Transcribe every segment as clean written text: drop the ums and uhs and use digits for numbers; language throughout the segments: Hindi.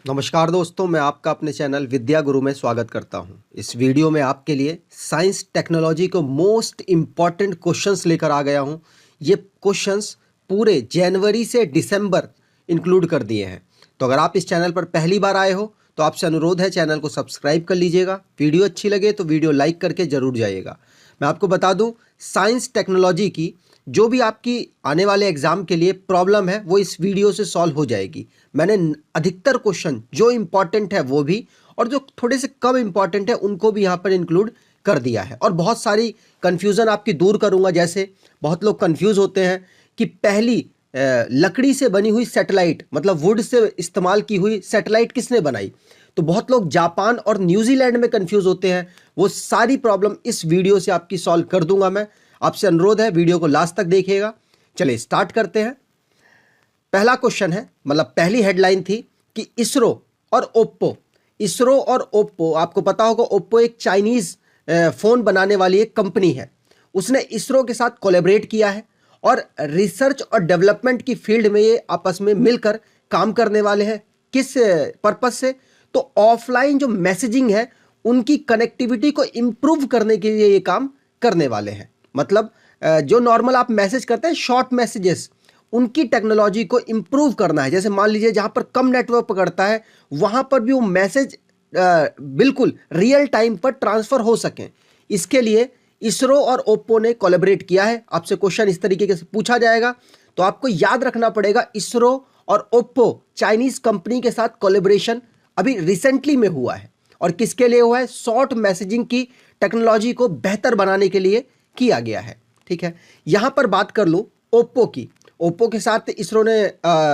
नमस्कार दोस्तों, मैं आपका अपने चैनल विद्या गुरु में स्वागत करता हूं। इस वीडियो में आपके लिए साइंस टेक्नोलॉजी को मोस्ट इम्पॉर्टेंट क्वेश्चंस लेकर आ गया हूं। ये क्वेश्चंस पूरे जनवरी से दिसंबर इंक्लूड कर दिए हैं। तो अगर आप इस चैनल पर पहली बार आए हो तो आपसे अनुरोध है, चैनल को सब्सक्राइब कर लीजिएगा। वीडियो अच्छी लगे तो वीडियो लाइक करके ज़रूर जाइएगा। मैं आपको बता दूँ, साइंस टेक्नोलॉजी की जो भी आपकी आने वाले एग्जाम के लिए प्रॉब्लम है वो इस वीडियो से सॉल्व हो जाएगी। मैंने अधिकतर क्वेश्चन जो इम्पॉर्टेंट है वो भी, और जो थोड़े से कम इम्पॉर्टेंट है उनको भी यहाँ पर इंक्लूड कर दिया है। और बहुत सारी कन्फ्यूज़न आपकी दूर करूँगा। जैसे बहुत लोग कन्फ्यूज़ होते हैं कि पहली लकड़ी से बनी हुई सैटेलाइट, मतलब वुड से इस्तेमाल की हुई सैटेलाइट किसने बनाई। तो बहुत लोग जापान और न्यूजीलैंड में कन्फ्यूज़ होते हैं। वो सारी प्रॉब्लम इस वीडियो से आपकी सॉल्व कर दूंगा मैं। आपसे अनुरोध है, वीडियो को लास्ट तक देखिएगा। चलिए स्टार्ट करते हैं। पहला क्वेश्चन है, मतलब पहली हेडलाइन थी कि इसरो और ओप्पो, आपको पता होगा ओप्पो एक चाइनीज फोन बनाने वाली एक कंपनी है। उसने इसरो के साथ कोलैबोरेट किया है और रिसर्च और डेवलपमेंट की फील्ड में ये आपस में मिलकर काम करने वाले हैं। किस पर्पस से? तो ऑफलाइन जो मैसेजिंग है उनकी कनेक्टिविटी को इंप्रूव करने के लिए ये काम करने वाले हैं। मतलब जो नॉर्मल आप मैसेज करते हैं शॉर्ट मैसेजेस, उनकी टेक्नोलॉजी को इंप्रूव करना है। जैसे मान लीजिए जहां पर कम नेटवर्क पकड़ता है वहां पर भी वो मैसेज बिल्कुल रियल टाइम पर ट्रांसफर हो सके। इसके लिए इसरो और ओप्पो ने कोलैबोरेट किया है। आपसे क्वेश्चन इस तरीके से पूछा जाएगा तो आपको याद रखना पड़ेगा, इसरो और ओप्पो चाइनीज कंपनी के साथ कोलैबोरेशन अभी रिसेंटली में हुआ है। और किसके लिए हुआ है? शॉर्ट मैसेजिंग की टेक्नोलॉजी को बेहतर बनाने के लिए किया गया है। ठीक है, यहां पर बात कर लूं ओप्पो की। ओप्पो के साथ इसरो ने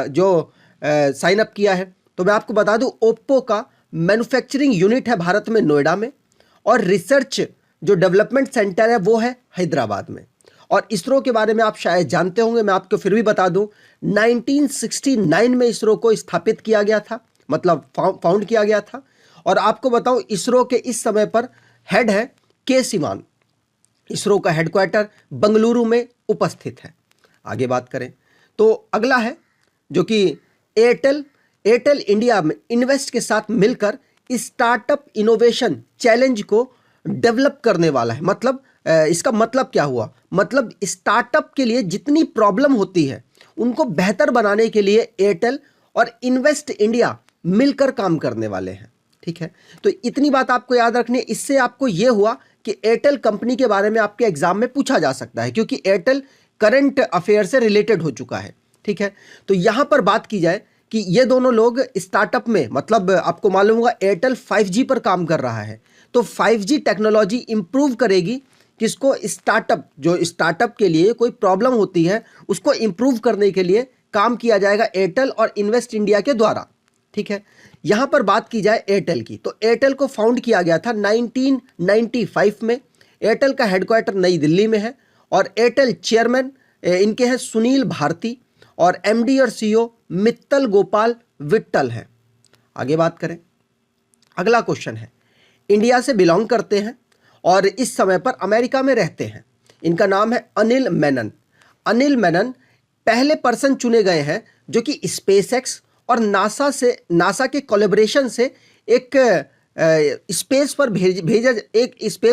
जो साइन अप किया है, तो मैं आपको बता दूं ओप्पो का मैन्युफैक्चरिंग यूनिट है भारत में नोएडा में, और रिसर्च जो डेवलपमेंट सेंटर है वो है हैदराबाद में। और इसरो के बारे में आप शायद जानते होंगे, मैं आपको फिर भी बता दूं 1969 में इसरो को स्थापित किया गया था, मतलब फाउंड किया गया था। और आपको बताऊं इसरो के इस समय पर हेड है के सिवान। इसरो का हेडक्वार्टर बंगलुरु में उपस्थित है। आगे बात करें तो अगला है जो कि एयरटेल इंडिया में इन्वेस्ट के साथ मिलकर स्टार्टअप इनोवेशन चैलेंज को डेवलप करने वाला है। मतलब इसका मतलब क्या हुआ? मतलब स्टार्टअप के लिए जितनी प्रॉब्लम होती है उनको बेहतर बनाने के लिए एयरटेल और इन्वेस्ट इंडिया मिलकर काम करने वाले हैं। ठीक है, तो इतनी बात आपको याद रखनी है। इससे आपको यह हुआ कि एयरटेल कंपनी के बारे में आपके एग्जाम में पूछा जा सकता है, क्योंकि एयरटेल करंट अफेयर से रिलेटेड हो चुका है। ठीक है, तो यहां पर बात की जाए कि ये दोनों लोग स्टार्टअप में, मतलब आपको मालूम होगा एयरटेल 5G पर काम कर रहा है। तो 5G टेक्नोलॉजी इंप्रूव करेगी किसको? स्टार्टअप। जो स्टार्टअप के लिए कोई प्रॉब्लम होती है उसको इंप्रूव करने के लिए काम किया जाएगा एयरटेल और इन्वेस्ट इंडिया के द्वारा। ठीक है, यहां पर बात की जाए एयरटेल की, तो एयरटेल को फाउंड किया गया था 1995 में। एयरटेल का हेडक्वार्टर नई दिल्ली में है और एयरटेल चेयरमैन इनके हैं सुनील भारती, और एमडी और सीईओ मित्तल गोपाल विट्टल हैं। आगे बात करें, अगला क्वेश्चन है, इंडिया से बिलोंग करते हैं और इस समय पर अमेरिका में रहते हैं। इनका नाम है अनिल मेनन। अनिल मेनन पहले पर्सन चुने गए हैं जो कि स्पेसएक्स और नासा के कोलैबोरेशन से एक स्पेस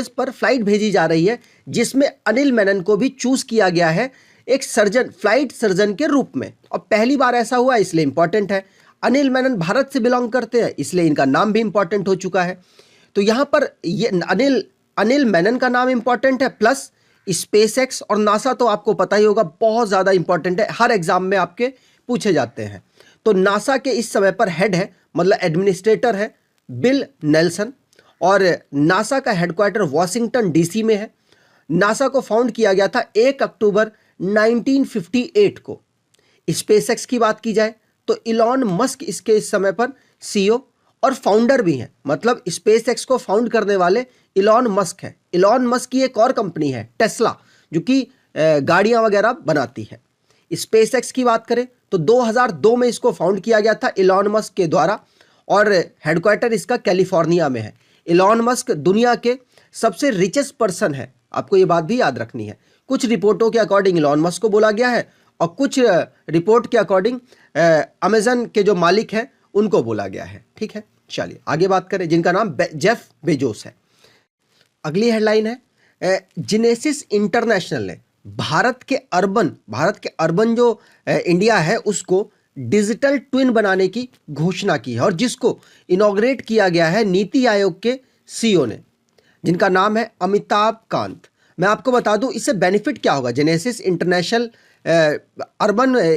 पर फ्लाइट भेजी जा रही है, जिसमें अनिल मेनन को भी चूज किया गया है एक फ्लाइट सर्जन के रूप में। और पहली बार ऐसा हुआ इसलिए इंपॉर्टेंट है। अनिल मेनन भारत से बिलोंग करते हैं इसलिए इनका नाम भी इंपॉर्टेंट हो चुका है। तो यहां पर ये अनिल मेनन का नाम इंपॉर्टेंट है, प्लस स्पेसएक्स और नासा तो आपको पता ही होगा बहुत ज्यादा इंपॉर्टेंट है, हर एग्जाम में आपके पूछे जाते हैं। तो नासा के इस समय पर हेड है, मतलब एडमिनिस्ट्रेटर है, बिल नेल्सन, और नासा का हेडक्वार्टर वॉशिंगटन डीसी में है। नासा को फाउंड किया गया था 1 अक्टूबर 1958 को। स्पेसएक्स की बात की जाए तो इलॉन मस्क इसके इस समय पर सीईओ और फाउंडर भी हैं। मतलब स्पेसएक्स को फाउंड करने वाले इलॉन मस्क है। इलॉन मस्क की एक और कंपनी है टेस्ला, जो कि गाड़ियां वगैरह बनाती है। स्पेसएक्स की बात करें तो 2002 में इसको फाउंड किया गया था इलॉन मस्क के द्वारा, और हेडक्वार्टर इसका कैलिफोर्निया में है। इलॉन मस्क दुनिया के सबसे रिचेस्ट पर्सन है, आपको ये बात भी याद रखनी है। कुछ रिपोर्टों के अकॉर्डिंग इलॉन मस्क को बोला गया है, और कुछ रिपोर्ट के अकॉर्डिंग अमेजन के जो मालिक हैं उनको बोला गया है। ठीक है, चलिए आगे बात करें, जिनका नाम जेफ बेजोस है। अगली हेडलाइन है जेनेसिस इंटरनेशनल ने भारत के अर्बन जो इंडिया है उसको डिजिटल ट्विन बनाने की घोषणा की है, और जिसको इनॉग्रेट किया गया है नीति आयोग के सीईओ ने, जिनका नाम है अमिताभ कांत। मैं आपको बता दूं इससे बेनिफिट क्या होगा। जेनेसिस इंटरनेशनल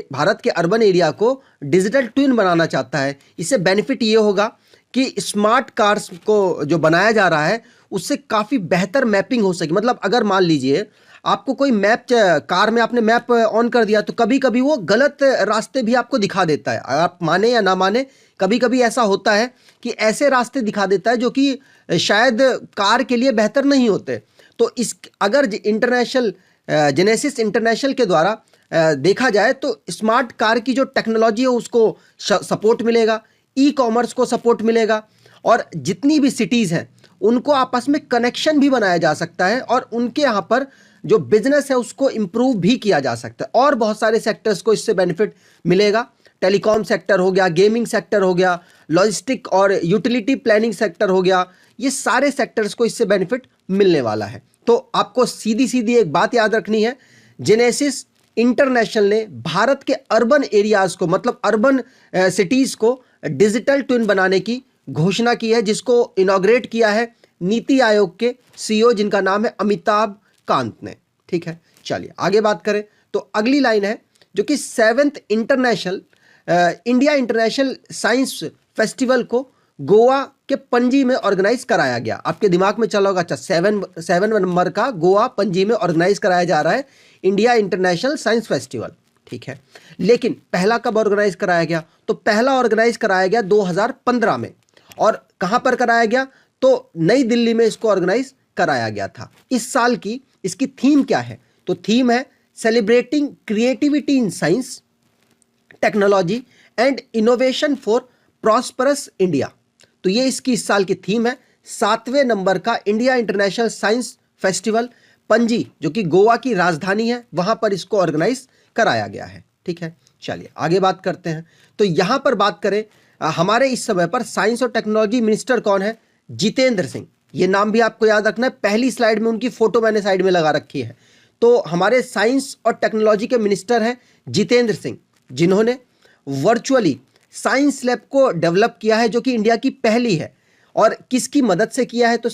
भारत के अर्बन एरिया को डिजिटल ट्विन बनाना चाहता है। इससे बेनिफिट ये होगा कि स्मार्ट कार्स को जो बनाया जा रहा है उससे काफ़ी बेहतर मैपिंग हो सके। मतलब अगर मान लीजिए आपको कोई मैप, कार में आपने मैप ऑन कर दिया तो कभी कभी वो गलत रास्ते भी आपको दिखा देता है। आप माने या ना माने, कभी कभी ऐसा होता है कि ऐसे रास्ते दिखा देता है जो कि शायद कार के लिए बेहतर नहीं होते। तो इस अगर जेनेसिस इंटरनेशनल के द्वारा देखा जाए तो स्मार्ट कार की जो टेक्नोलॉजी है उसको सपोर्ट मिलेगा, ई कॉमर्स को सपोर्ट मिलेगा, और जितनी भी सिटीज़ हैं उनको आपस में कनेक्शन भी बनाया जा सकता है, और उनके यहाँ पर जो बिजनेस है उसको इम्प्रूव भी किया जा सकता है। और बहुत सारे सेक्टर्स को इससे बेनिफिट मिलेगा। टेलीकॉम सेक्टर हो गया, गेमिंग सेक्टर हो गया, लॉजिस्टिक और यूटिलिटी प्लानिंग सेक्टर हो गया, ये सारे सेक्टर्स को इससे बेनिफिट मिलने वाला है। तो आपको सीधी सीधी एक बात याद रखनी है, जेनेसिस इंटरनेशनल ने भारत के अर्बन एरियाज को, मतलब अर्बन सिटीज को डिजिटल ट्विन बनाने की घोषणा की है, जिसको इनॉग्रेट किया है नीति आयोग के सीईओ, जिनका नाम है अमिताभ कांत ने। ठीक है, चलिए आगे बात करें तो अगली लाइन है जो कि 7th India international science festival को गोवा के पणजी में ऑर्गेनाइज कराया गया। आपके दिमाग में चला होगा, अच्छा 7 नवंबर का गोवा पणजी में ऑर्गेनाइज कराया जा रहा है इंडिया इंटरनेशनल साइंस फेस्टिवल। ठीक है, लेकिन पहला कब ऑर्गेनाइज कराया गया? तो पहला ऑर्गेनाइज कराया गया 2015 में। और कहां पर कराया गया? तो नई दिल्ली में इसको ऑर्गेनाइज कराया गया था। इस साल की इसकी थीम क्या है? तो थीम है celebrating creativity in science technology and innovation for prosperous India. तो ये इसकी इस साल की थीम है। 7वें नंबर का India international science festival Panaji, जो कि गोवा की राजधानी है, वहां पर इसको ऑर्गेनाइज कराया गया है। ठीक है, चलिए आगे बात करते हैं। तो यहां पर बात करें, हमारे इस समय पर साइंस और टेक्नोलॉजी मिनिस्टर कौन है? जितेंद्र सिंह। ये नाम भी आपको याद रखना है, पहली स्लाइड में उनकी फोटो मैंने साइड में लगा रखी है। तो हमारे साइंस और टेक्नोलॉजी के मिनिस्टर हैं जितेंद्र सिंह, जिन्होंने वर्चुअली साइंस लैब को डेवलप किया है, जो कि इंडिया की पहली है। और किसकी मदद से किया है? तो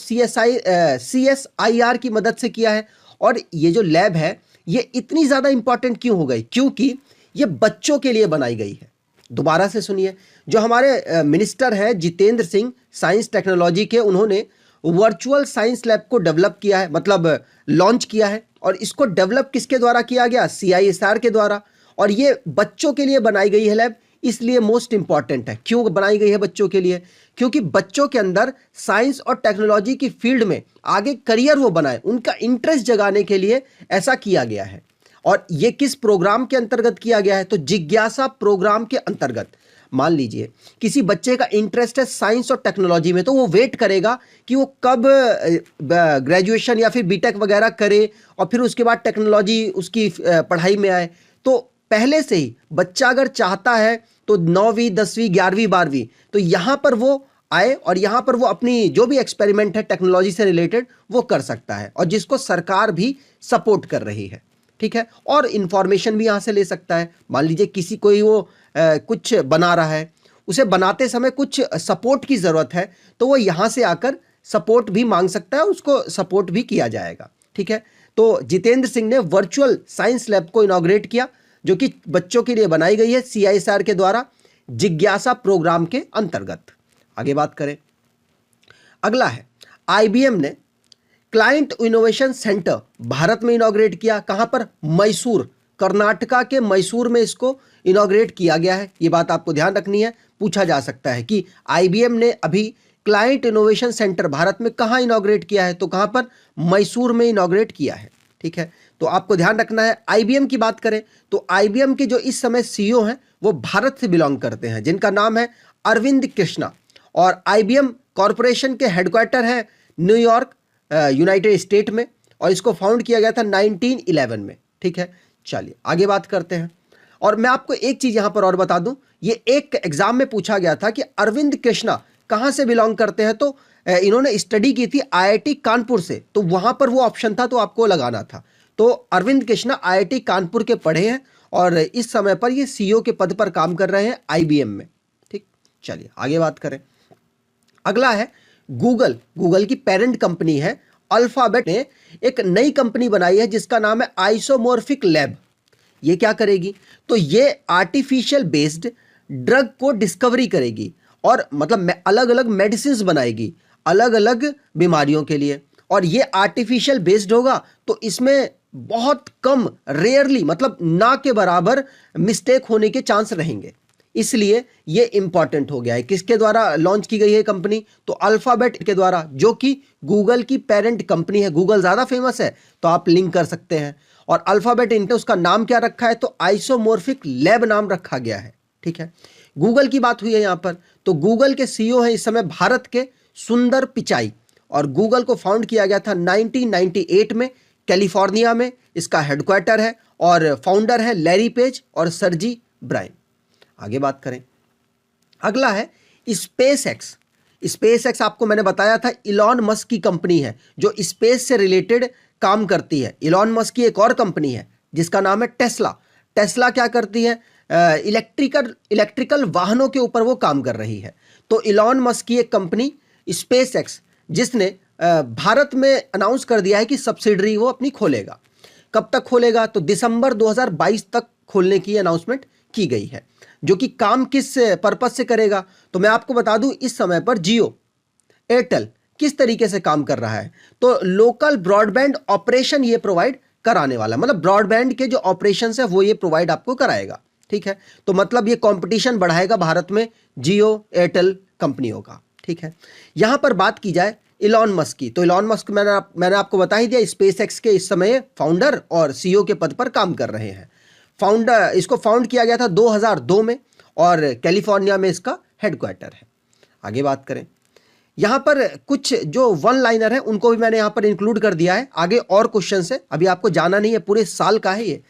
CSIR की मदद से किया है। और ये जो लैब है ये इतनी ज़्यादा इंपॉर्टेंट क्यों हो गई? क्योंकि ये बच्चों के लिए बनाई गई है। दोबारा से सुनिए, जो हमारे मिनिस्टर हैं जितेंद्र सिंह साइंस टेक्नोलॉजी के, उन्होंने वर्चुअल साइंस लैब को डेवलप किया है, मतलब लॉन्च किया है। और इसको डेवलप किसके द्वारा किया गया? CISR के द्वारा। और ये बच्चों के लिए बनाई गई है लैब, इसलिए मोस्ट इंपॉर्टेंट है। क्यों बनाई गई है बच्चों के लिए? क्योंकि बच्चों के अंदर साइंस और टेक्नोलॉजी की फील्ड में आगे करियर वो बनाए, उनका इंटरेस्ट जगाने के लिए ऐसा किया गया है। और ये किस प्रोग्राम के अंतर्गत किया गया है? तो जिज्ञासा प्रोग्राम के अंतर्गत। मान लीजिए किसी बच्चे का इंटरेस्ट है साइंस और टेक्नोलॉजी में, तो वो वेट करेगा कि वो कब ग्रेजुएशन या फिर बीटेक वगैरह करे और फिर उसके बाद टेक्नोलॉजी उसकी पढ़ाई में आए। तो पहले से ही बच्चा अगर चाहता है तो 9वीं 10वीं 11वीं 12वीं, तो यहाँ पर वो आए और यहाँ पर वो अपनी जो भी एक्सपेरिमेंट है टेक्नोलॉजी से रिलेटेड वो कर सकता है, और जिसको सरकार भी सपोर्ट कर रही है। ठीक है, और इंफॉर्मेशन भी यहाँ से ले सकता है। मान लीजिए किसी कोई वो कुछ बना रहा है, उसे बनाते समय कुछ सपोर्ट की ज़रूरत है, तो वो यहाँ से आकर सपोर्ट भी मांग सकता है, उसको सपोर्ट भी किया जाएगा। ठीक है, तो जितेंद्र सिंह ने वर्चुअल साइंस लैब को इनॉग्रेट किया, जो कि बच्चों के लिए बनाई गई है CISR के द्वारा जिज्ञासा प्रोग्राम के अंतर्गत। आगे बात करें, अगला है IBM ने क्लाइंट इनोवेशन सेंटर भारत में इनॉग्रेट किया। कहां पर? मैसूर, कर्नाटका के मैसूर में इसको इनॉग्रेट किया गया है। ये बात आपको ध्यान रखनी है, पूछा जा सकता है कि IBM ने अभी क्लाइंट इनोवेशन सेंटर भारत में कहां इनॉग्रेट किया है? तो कहां पर? मैसूर में इनॉग्रेट किया है। ठीक है, तो आपको ध्यान रखना है। IBM की बात करें तो IBM के जो इस समय CEO हैं वो भारत से बिलोंग करते हैं, जिनका नाम है अरविंद कृष्णा। और IBM कॉरपोरेशन के हेडक्वार्टर है न्यूयॉर्क, यूनाइटेड स्टेट में, और इसको फाउंड किया गया था 1911 में। ठीक है, चलिए आगे बात करते हैं। और मैं आपको एक चीज़ यहाँ पर और बता दूं, ये एक एग्जाम में पूछा गया था कि अरविंद कृष्णा कहाँ से बिलोंग करते हैं, तो इन्होंने स्टडी की थी आईआईटी कानपुर से, तो वहां पर वो ऑप्शन था तो आपको लगाना था। तो अरविंद कृष्णा आईआईटी कानपुर के पढ़े हैं और इस समय पर ये सीईओ के पद पर काम कर रहे हैं आईबीएम में। ठीक, चलिए आगे बात करें। अगला है गूगल। गूगल की पेरेंट कंपनी है अल्फाबेट ने एक नई कंपनी बनाई है जिसका नाम है आइसोमॉर्फिक लैब। ये क्या करेगी, तो ये आर्टिफिशियल बेस्ड ड्रग को डिस्कवरी करेगी और मतलब अलग अलग मेडिसिन बनाएगी अलग अलग बीमारियों के लिए। और ये आर्टिफिशियल बेस्ड होगा तो इसमें बहुत कम, रेयरली मतलब ना के बराबर मिस्टेक होने के चांस रहेंगे, इसलिए ये इंपॉर्टेंट हो गया है। किसके द्वारा लॉन्च की गई है कंपनी, तो अल्फाबेट के द्वारा, जो कि गूगल की पेरेंट कंपनी है। गूगल ज्यादा फेमस है तो आप लिंक कर सकते हैं। और अल्फाबेट इनने उसका नाम क्या रखा है, तो आइसोमॉर्फिक लैब नाम रखा गया है। ठीक है, गूगल की बात हुई है यहां पर, तो गूगल के सीईओ हैं इस समय भारत के सुंदर पिचाई, और गूगल को फाउंड किया गया था 1998 में कैलिफोर्निया में, इसका हेडक्वार्टर है और फाउंडर है लैरी पेज और सर्जी ब्राइन। आगे बात करें। अगला है स्पेस एक्स। स्पेस एक्स आपको मैंने बताया था इलॉन मस्क की कंपनी है जो स्पेस से रिलेटेड काम करती है। इलॉन मस्क की एक और कंपनी है जिसका नाम है टेस्ला। टेस्ला क्या करती है, इलेक्ट्रिकल वाहनों के ऊपर वो काम कर रही है। तो इलॉन मस्क की एक कंपनी स्पेस एक्स, जिसने भारत में अनाउंस कर दिया है कि सब्सिडरी वो अपनी खोलेगा। कब तक खोलेगा, तो दिसंबर 2022 तक खोलने की अनाउंसमेंट की गई है। जो कि काम किस पर्पस से करेगा, तो मैं आपको बता दूं इस समय पर जियो, एयरटेल किस तरीके से काम कर रहा है, तो लोकल ब्रॉडबैंड ऑपरेशन ये प्रोवाइड कराने वाला, मतलब ब्रॉडबैंड के जो ऑपरेशन है वो ये प्रोवाइड आपको कराएगा। ठीक है, तो मतलब ये कंपटीशन बढ़ाएगा भारत में जियो एयरटेल कंपनियों का। ठीक है, यहां पर बात की जाए इलॉन मस्क की, तो इलॉन मस्क मैंने आपको बता ही दिया स्पेस एक्स के इस समय फाउंडर और सीईओ के पद पर काम कर रहे हैं। इसको फाउंड किया गया था 2002 में और कैलिफोर्निया में इसका हेडक्वार्टर है। आगे बात करें, यहां पर कुछ जो वन लाइनर है उनको भी मैंने यहां पर इंक्लूड कर दिया है। आगे और क्वेश्चन है, अभी आपको जाना नहीं है, पूरे साल का है ये।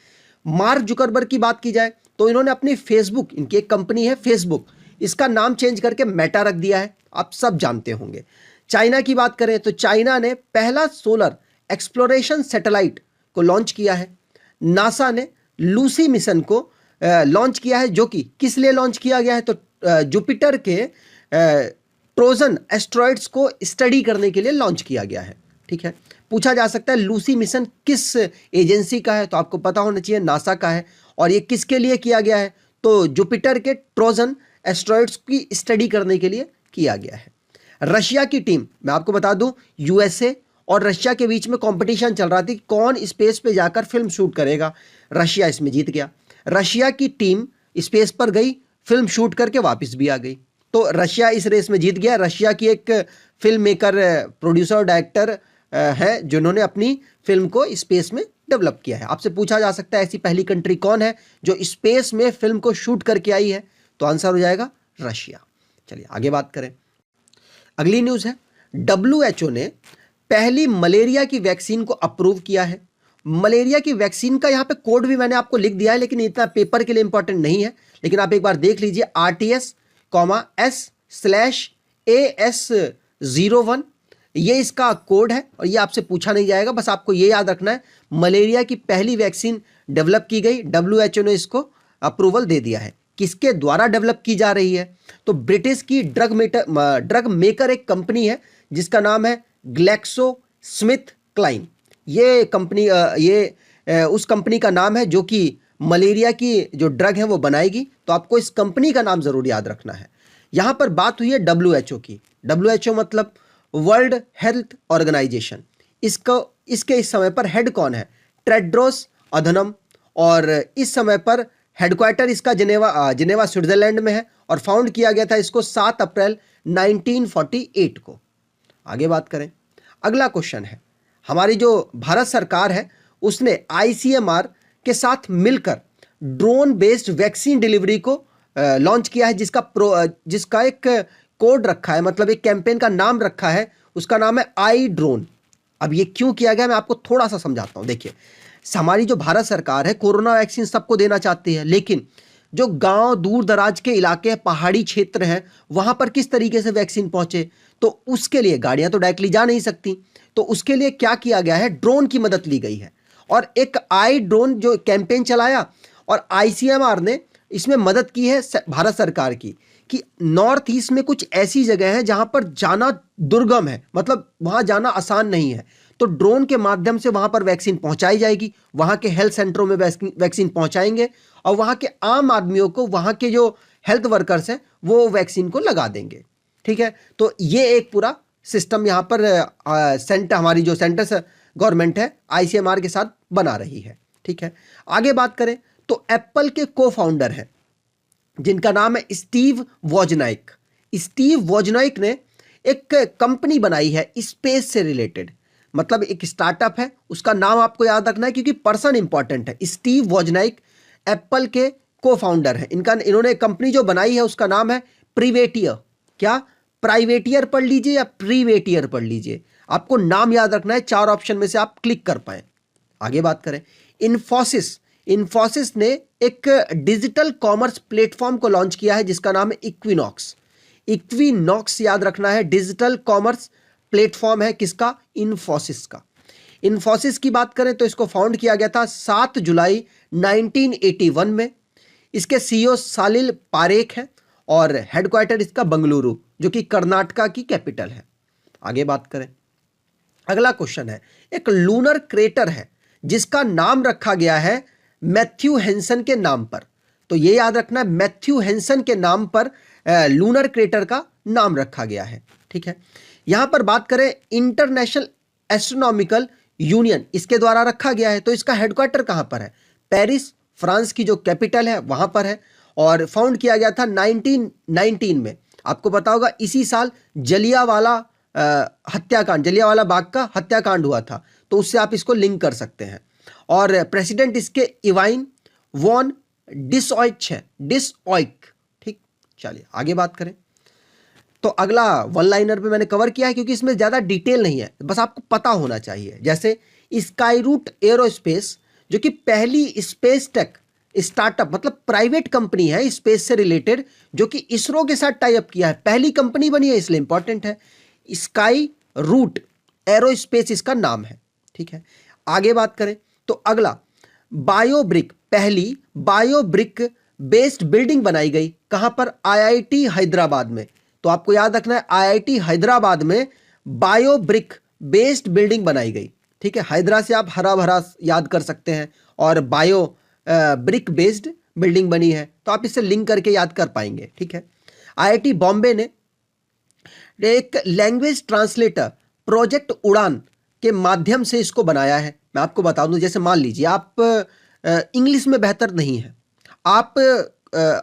मार्क जुकरबर्ग की बात की जाए तो इन्होंने अपनी फेसबुक, इनकी एक कंपनी है फेसबुक, इसका नाम चेंज करके मेटा रख दिया है, आप सब जानते होंगे। चाइना की बात करें तो चाइना ने पहला सोलर एक्सप्लोरेशन सैटेलाइट को लॉन्च किया है। नासा ने लूसी मिशन को लॉन्च किया है, जो कि किस लिए लॉन्च किया गया है, तो जुपिटर के ट्रोजन एस्ट्रॉइड्स को स्टडी करने के लिए लॉन्च किया गया है। ठीक है, पूछा जा सकता है लूसी मिशन किस एजेंसी का है, तो आपको पता होना चाहिए नासा का है। और ये किसके लिए किया गया है, तो जुपिटर के ट्रोजन एस्ट्रॉइड्स की स्टडी करने के लिए किया गया है। रशिया की टीम, मैं आपको बता दूं यूएसए और रशिया के बीच में कंपटीशन चल रहा था कि कौन स्पेस पे जाकर फिल्म शूट करेगा। रशिया इसमें जीत गया। रशिया की टीम स्पेस पर गई, फिल्म शूट करके वापस भी आ गई, तो रशिया इस रेस में जीत गया। रशिया की एक फिल्म मेकर, प्रोड्यूसर और डायरेक्टर है जिन्होंने अपनी फिल्म को स्पेस में डेवलप किया है। आपसे पूछा जा सकता है ऐसी पहली कंट्री कौन है जो स्पेस में फिल्म को शूट करके आई है, तो आंसर हो जाएगा रशिया। चलिए आगे बात करें। अगली न्यूज है, WHO ने पहली मलेरिया की वैक्सीन को अप्रूव किया है। मलेरिया की वैक्सीन का यहाँ पे कोड भी मैंने आपको लिख दिया है, लेकिन इतना पेपर के लिए इंपॉर्टेंट नहीं है, लेकिन आप एक बार देख लीजिए RTS,S/AS01, ये इसका कोड है और ये आपसे पूछा नहीं जाएगा, बस आपको ये याद रखना है मलेरिया की पहली वैक्सीन डेवलप की गई, WHO ने इसको अप्रूवल दे दिया है। किसके द्वारा डेवलप की जा रही है, तो ब्रिटिश की ड्रग मेकर एक कंपनी है जिसका नाम है ग्लैक्सोस्मिथक्लाइन। ये कंपनी उस कंपनी का नाम है जो कि मलेरिया की जो ड्रग है वो बनाएगी, तो आपको इस कंपनी का नाम जरूर याद रखना है। यहां पर बात हुई है WHO की। WHO मतलब वर्ल्ड हेल्थ ऑर्गेनाइजेशन। इसके इस समय पर हेड कौन है, टेड्रोस अधनम, और इस समय पर हेडक्वार्टर इसका जिनेवा स्विट्जरलैंड में है और फाउंड किया गया था इसको 7 अप्रैल 1948 को। आगे बात करें, अगला क्वेश्चन है, हमारी जो भारत सरकार है उसने ICMR के साथ मिलकर ड्रोन बेस्ड वैक्सीन डिलीवरी को लॉन्च किया है, जिसका एक कोड रखा है, मतलब एक कैंपेन का नाम रखा है, उसका नाम है आई ड्रोन। अब ये क्यों किया गया मैं आपको थोड़ा सा समझाता हूं। देखिए, हमारी जो भारत सरकार है कोरोना वैक्सीन सबको देना चाहती है, लेकिन जो गांव दूर दराज के इलाके पहाड़ी क्षेत्र हैं वहां पर किस तरीके से वैक्सीन पहुंचे, तो उसके लिए गाड़ियां तो डायरेक्टली जा नहीं सकती, तो उसके लिए क्या किया गया है, ड्रोन की मदद ली गई है और एक आई ड्रोन जो कैंपेन चलाया और आईसीएमआर ने इसमें मदद की है भारत सरकार की कि नॉर्थ ईस्ट में कुछ ऐसी जगह है जहां पर जाना दुर्गम है, मतलब वहां जाना आसान नहीं है, तो ड्रोन के माध्यम से वहां पर वैक्सीन पहुंचाई जाएगी, वहां के हेल्थ सेंटरों में वैक्सीन पहुंचाएंगे और वहां के आम आदमियों को, वहां के जो हेल्थ वर्कर्स हैं वो वैक्सीन को लगा देंगे। ठीक है, तो ये एक पूरा सिस्टम यहाँ पर सेंटर, हमारी जो सेंटर गवर्नमेंट है आईसीएमआर के साथ बना रही है। ठीक है, आगे बात करें तो एप्पल के को फाउंडर हैं जिनका नाम है स्टीव वोजनाइक। स्टीव वोजनाइक ने एक कंपनी बनाई है स्पेस से रिलेटेड, मतलब एक स्टार्टअप है, उसका नाम आपको याद रखना है क्योंकि पर्सन इंपॉर्टेंट है। स्टीव वोजनाइक एप्पल के को फाउंडर है, इन्होंने कंपनी जो बनाई है उसका नाम है प्रीवेटियर। क्या, प्राइवेटियर पढ़ लीजिए या प्रीवेटियर पढ़ लीजिए, आपको नाम याद रखना है, 4 ऑप्शन में से आप क्लिक कर पाए। आगे बात करें इन्फोसिस ने एक डिजिटल कॉमर्स प्लेटफॉर्म को लॉन्च किया है जिसका नाम है इक्विनॉक्स याद रखना है, डिजिटल कॉमर्स प्लेटफॉर्म है किसका, इन्फोसिस का। इन्फोसिस की बात करें तो इसको फाउंड किया गया था 7 जुलाई 1981 में। इसके सीईओ सालिल पारेख है और हेडक्वार्टर इसका बंगलुरु जो कि कर्नाटका की कैपिटल है। आगे बात करें, अगला क्वेश्चन है, एक लूनर क्रेटर है जिसका नाम रखा गया है मैथ्यू हेंसन के नाम पर, तो ये याद रखना है मैथ्यू हेंसन के नाम पर लूनर क्रेटर का नाम रखा गया है। ठीक है, यहां पर बात करें इंटरनेशनल एस्ट्रोनॉमिकल यूनियन इसके द्वारा रखा गया है, तो इसका हेडक्वार्टर कहां पर है, पेरिस फ्रांस की जो कैपिटल है वहां पर है और फाउंड किया गया था 1919 में। आपको पता होगा इसी साल जलियांवाला बाग का हत्याकांड हुआ था, तो उससे आप इसको लिंक कर सकते हैं। और प्रेसिडेंट इसके इवाइन वॉन डिसऑइक है, डिसऑइक। ठीक, चलिए आगे बात करें तो अगला वन लाइनर पे मैंने कवर किया है क्योंकि इसमें ज़्यादा डिटेल नहीं है, बस आपको पता होना चाहिए। जैसे स्काईरूट एरोस्पेस जो कि पहली स्पेस टेक स्टार्टअप, मतलब प्राइवेट कंपनी है स्पेस से रिलेटेड, जो कि इसरो के साथ टाई अप किया है, पहली कंपनी बनी है इसलिए इंपॉर्टेंट है। स्काई रूट एरोस्पेस इसका नाम है। ठीक है, आगे बात करें तो अगला बायोब्रिक, पहली बायोब्रिक बेस्ड बिल्डिंग बनाई गई कहां पर, आईआईटी हैदराबाद में। तो आपको याद रखना है आईआईटी हैदराबाद में बायोब्रिक बेस्ड बिल्डिंग बनाई गई। ठीक है, हैदरा से आप हरा भरा याद कर सकते हैं और बायो ब्रिक बेस्ड बिल्डिंग बनी है, तो आप इससे लिंक करके याद कर पाएंगे। ठीक है, आईआईटी बॉम्बे ने एक लैंग्वेज ट्रांसलेटर प्रोजेक्ट उड़ान के माध्यम से इसको बनाया है। मैं आपको बता दूं, जैसे मान लीजिए आप इंग्लिश में बेहतर नहीं है, आप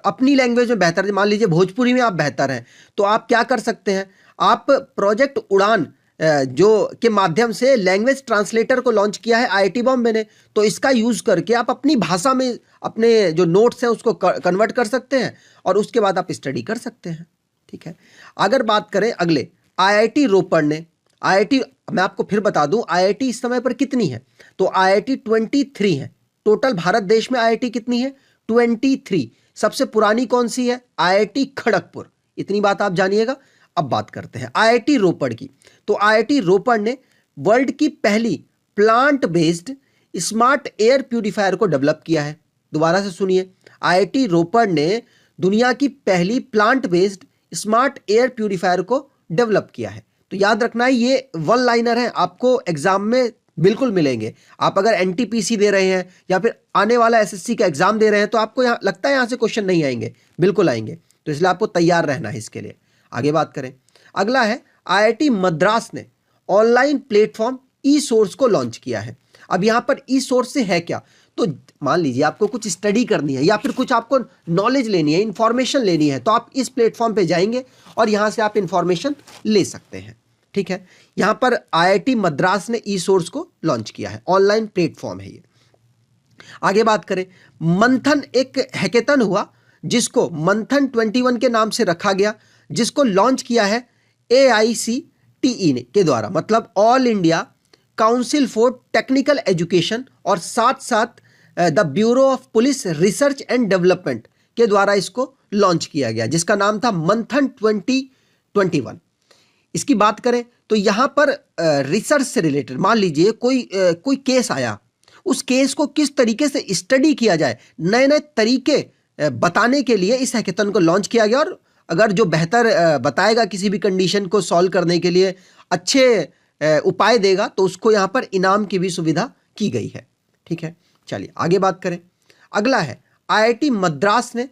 अपनी लैंग्वेज में बेहतर है, मान लीजिए भोजपुरी में आप बेहतर हैं, तो आप क्या कर सकते हैं, आप प्रोजेक्ट उड़ान जो के माध्यम से लैंग्वेज ट्रांसलेटर को लॉन्च किया है आईआईटी बॉम्बे ने, तो इसका यूज़ करके आप अपनी भाषा में अपने जो नोट्स हैं उसको कन्वर्ट कर सकते हैं और उसके बाद आप स्टडी कर सकते हैं। ठीक है, अगर बात करें अगले, आईआईटी रोपड़ ने, आईआईटी मैं आपको फिर बता दूं आईआईटी इस समय पर कितनी है, तो आईआईटी 23 है टोटल। भारत देश में आईआईटी कितनी है, 23। सबसे पुरानी कौन सी है, आईआईटी खड़गपुर, इतनी बात आप जानिएगा। अब बात करते हैं आईआईटी रोपड़ की, तो आईआईटी रोपड़ ने वर्ल्ड की पहली plant based smart air purifier को डेवलप किया है। दोबारा से सुनिए, आईआईटी रोपड़ ने दुनिया की पहली plant based smart air purifier को डेवलप किया है। तो याद रखना है ये वन लाइनर है, आपको एग्जाम में बिल्कुल मिलेंगे। आप अगर एनटीपीसी दे रहे हैं या फिर आने वाला एसएससी का एग्जाम दे रहे हैं तो आपको यहाँ लगता है यहाँ से क्वेश्चन नहीं आएंगे, बिल्कुल आएंगे, तो इसलिए आपको तैयार रहना है इसके लिए। आगे बात करें, अगला है आईआईटी मद्रास ने ऑनलाइन प्लेटफॉर्म ई सोर्स को लॉन्च किया है। अब यहाँ पर ई सोर्स से है क्या, तो मान लीजिए आपको कुछ स्टडी करनी है या फिर कुछ आपको नॉलेज लेनी है, इंफॉर्मेशन लेनी है, तो आप इस प्लेटफॉर्म पे जाएंगे और यहाँ से आप इंफॉर्मेशन ले सकते हैं। ठीक है, यहाँ पर आईआईटी मद्रास ने ई सोर्स को लॉन्च किया है, ऑनलाइन प्लेटफॉर्म है ये। आगे बात करें, मंथन एक हैकेथन हुआ जिसको मंथन 21 के नाम से रखा गया, जिसको लॉन्च किया है AICTE ने के द्वारा, मतलब all India council for technical education और साथ साथ the bureau of police research and development के द्वारा इसको लॉन्च किया गया, जिसका नाम था मंथन 2021। इसकी बात करें तो यहाँ पर रिसर्च से रिलेटेड मान लीजिए कोई केस आया, उस केस को किस तरीके से स्टडी किया जाए, नए नए तरीके बताने के लिए इस हैकेथन को लॉन्च किया गया। और अगर जो बेहतर बताएगा किसी भी कंडीशन को सॉल्व करने के लिए, अच्छे उपाय देगा, तो उसको यहाँ पर इनाम की भी सुविधा की गई है। ठीक है, चलिए आगे बात करें। अगला है IIT मद्रास ने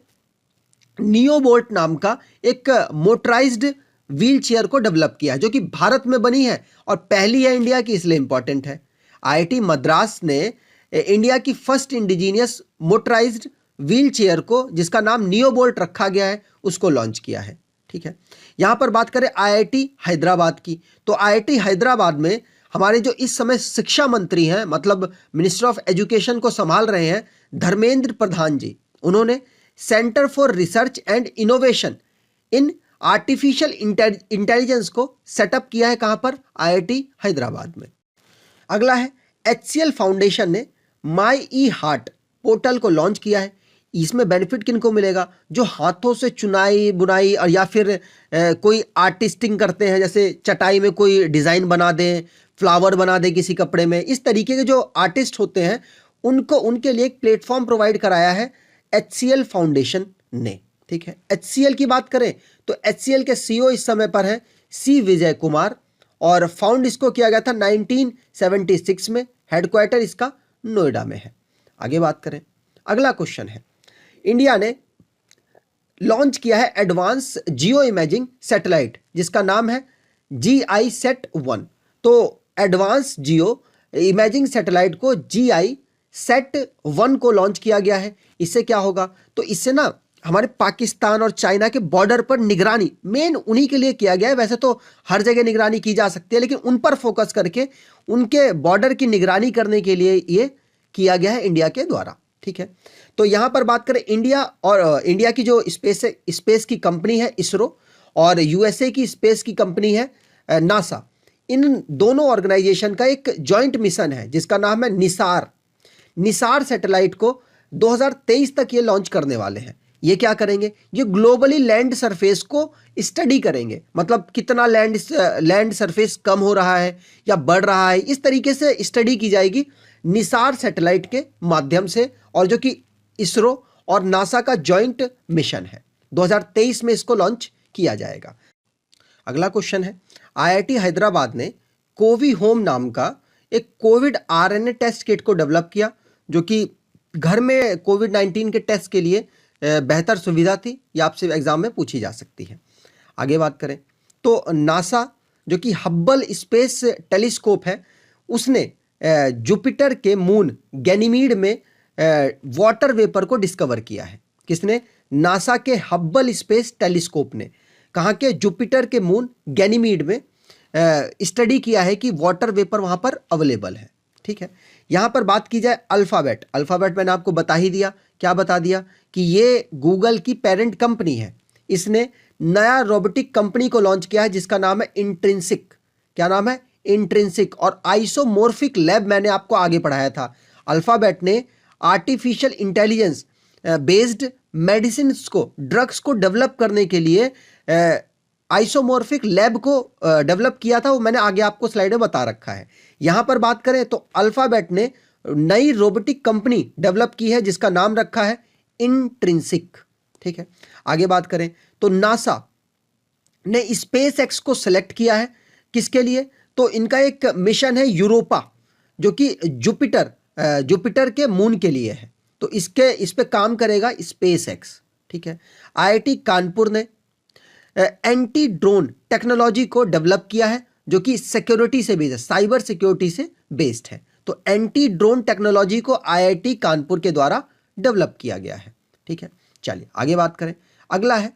नियोबोल्ट नाम का एक मोटराइज्ड व्हील चेयर को डेवलप किया, जो कि भारत में बनी है और पहली है इंडिया की, इसलिए इंपॉर्टेंट है। IIT मद्रास ने इंडिया की first indigenous motorised wheel chair को, जिसका नाम नियोबोल्ट रखा गया है, उसको लॉन्च किया है। ठीक है, यहां पर बात करें IIT हैदराबाद की, तो IIT हैदराबाद में हमारे जो इस समय शिक्षा मंत्री हैं, मतलब मिनिस्टर ऑफ एजुकेशन को संभाल रहे हैं, धर्मेंद्र प्रधान जी, उन्होंने centre for research and innovation in artificial intelligence को सेटअप किया है। कहां पर? IIT हैदराबाद में। अगला है HCL फाउंडेशन ने माई ई हार्ट पोर्टल को लॉन्च किया है। इसमें बेनिफिट किनको मिलेगा? जो हाथों से चुनाई बुनाई और या फिर कोई आर्टिस्टिंग करते हैं, जैसे चटाई में कोई डिज़ाइन बना दें, फ्लावर बना दें किसी कपड़े में, इस तरीके के जो आर्टिस्ट होते हैं उनको, उनके लिए एक प्लेटफॉर्म प्रोवाइड कराया है HCL फाउंडेशन ने। ठीक है, HCL की बात करें तो HCL के CEO इस समय पर है C विजय कुमार, और फाउंड इसको किया गया था 1976 में। हेडक्वार्टर इसका नोएडा में है। आगे बात करें, अगला क्वेश्चन है, इंडिया ने लॉन्च किया है एडवांस जियो इमेजिंग सैटेलाइट, जिसका नाम है GISAT-1। तो एडवांस जियो इमेजिंग सैटेलाइट को GISAT-1 को लॉन्च किया गया है। इससे क्या होगा? तो इससे ना हमारे पाकिस्तान और चाइना के बॉर्डर पर निगरानी, मेन उन्हीं के लिए किया गया है। वैसे तो हर जगह निगरानी की जा सकती है, लेकिन उन पर फोकस करके उनके बॉर्डर की निगरानी करने के लिए ये किया गया है इंडिया के द्वारा। ठीक है, तो यहां पर बात करें इंडिया और इंडिया की जो स्पेस की कंपनी है इसरो, और USA की स्पेस की कंपनी है नासा। इन दोनों ऑर्गेनाइजेशन का एक जॉइंट मिशन है, जिसका नाम है निसार सैटेलाइट को 2023 तक ये लॉन्च करने वाले हैं। ये क्या करेंगे? ये ग्लोबली लैंड सरफेस को स्टडी करेंगे, मतलब कितना लैंड सरफेस कम हो रहा है या बढ़ रहा है, इस तरीके से स्टडी की जाएगी निसार सैटेलाइट के माध्यम से, और जो कि इसरो और नासा का जॉइंट मिशन है। 2023 में इसको लॉन्च किया जाएगा। अगला क्वेश्चन है, IIT हैदराबाद ने कोवी होम नाम का एक कोविड RNA टेस्ट किट को डेवलप किया, जो कि घर में कोविड-19 के टेस्ट के लिए बेहतर सुविधा थी। ये आपसे एग्जाम में पूछी जा सकती है। आगे बात करें तो नासा, जो कि हब्बल स्पेस टेलीस्कोप है, उसने जुपिटर के मून गैनीमीड में वाटर वेपर को डिस्कवर किया है। किसने? नासा के हब्बल स्पेस टेलीस्कोप ने। कहाँ के? जुपिटर के मून गैनीमीड में स्टडी किया है कि वाटर वेपर वहाँ पर अवेलेबल है। ठीक है, यहाँ पर बात की जाए अल्फ़ाबेट मैंने आपको बता ही दिया। क्या बता दिया? कि ये गूगल की पेरेंट कंपनी है। इसने नया रोबोटिक कंपनी को लॉन्च किया है, जिसका नाम है इंट्रिंसिक। क्या नाम है? इंट्रिंसिक। और आइसोमोर्फिक लैब मैंने आपको आगे पढ़ाया था। अल्फ़ाबेट ने आर्टिफिशियल इंटेलिजेंस बेस्ड मेडिसिन को, ड्रग्स को डेवलप करने के लिए आइसोमोर्फिक लैब को डेवलप किया था। वो मैंने आगे आपको स्लाइड में बता रखा है। यहां पर बात करें तो अल्फ़ाबेट ने नई रोबोटिक कंपनी डेवलप की है, जिसका नाम रखा है इंट्रिंसिक। ठीक है, आगे बात करें तो नासा ने SpaceX को सिलेक्ट किया है। किसके लिए? तो इनका एक मिशन है यूरोपा, जो कि जुपिटर के मून के लिए है। तो इस पे काम करेगा SpaceX। ठीक है, IIT कानपुर ने एंटी ड्रोन टेक्नोलॉजी को डेवलप किया है, जो कि सिक्योरिटी से बेस्ड है, साइबर सिक्योरिटी से बेस्ड है। तो एंटी ड्रोन टेक्नोलॉजी को IIT कानपुर के द्वारा डेवलप किया गया है। ठीक है, चलिए आगे बात करें। अगला है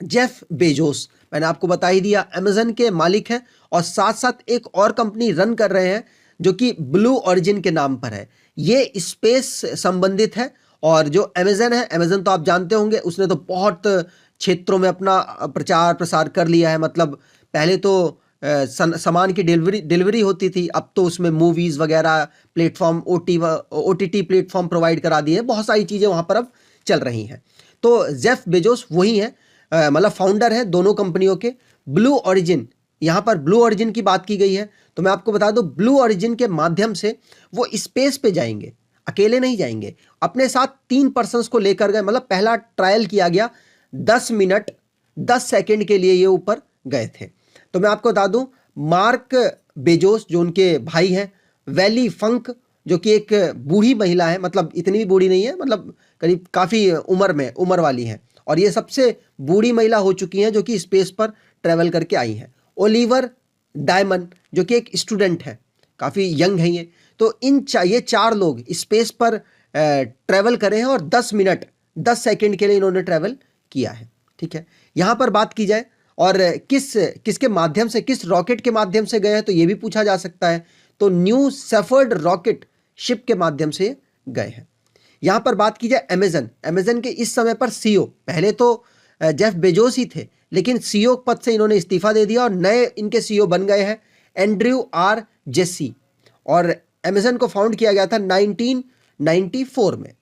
जेफ बेजोस। मैंने आपको बता ही दिया, अमेजन के मालिक हैं और साथ साथ एक और कंपनी रन कर रहे हैं, जो कि ब्लू ओरिजिन के नाम पर है। ये स्पेस संबंधित है, और जो अमेजन है, अमेजन तो आप जानते होंगे, उसने तो बहुत क्षेत्रों में अपना प्रचार प्रसार कर लिया है। मतलब पहले तो सामान की डिलीवरी होती थी, अब तो उसमें मूवीज़ वगैरह प्लेटफॉर्म OTT प्लेटफॉर्म प्रोवाइड करा दिए हैं। बहुत सारी चीज़ें वहाँ पर अब चल रही हैं। तो जेफ बेजोस वही है, मतलब फाउंडर है दोनों कंपनियों के। ब्लू ओरिजिन, यहाँ पर ब्लू ओरिजिन की बात की गई है, तो मैं आपको बता दूं ब्लू ओरिजिन के माध्यम से वो स्पेस पे जाएंगे, अकेले नहीं जाएंगे, अपने साथ 3 पर्सन्स को लेकर गए। मतलब पहला ट्रायल किया गया, 10 मिनट 10 सेकंड के लिए ये ऊपर गए थे। तो मैं आपको बता दूं मार्क बेजोस जो उनके भाई हैं, वैली फंक जो कि एक बूढ़ी महिला है, मतलब इतनी भी बूढ़ी नहीं है, मतलब करीब काफ़ी उम्र वाली है, और ये सबसे बूढ़ी महिला हो चुकी हैं जो कि स्पेस पर ट्रैवल करके आई हैं। ओलिवर डायमंड जो कि एक स्टूडेंट है, काफ़ी यंग है ये। तो ये 4 लोग स्पेस पर ट्रैवल करे हैं और 10 मिनट 10 सेकंड के लिए इन्होंने ट्रैवल किया है। ठीक है, यहाँ पर बात की जाए और किसके माध्यम से, किस रॉकेट के माध्यम से गए हैं, तो ये भी पूछा जा सकता है। तो न्यू शेफर्ड रॉकेट शिप के माध्यम से गए हैं। यहाँ पर बात की जाए अमेजन के इस समय पर सीईओ, पहले तो जेफ बेजोस ही थे, लेकिन सीईओ पद से इन्होंने इस्तीफा दे दिया और नए इनके सीईओ बन गए हैं एंड्रयू आर जेसी, और अमेजन को फाउंड किया गया था 1994 में।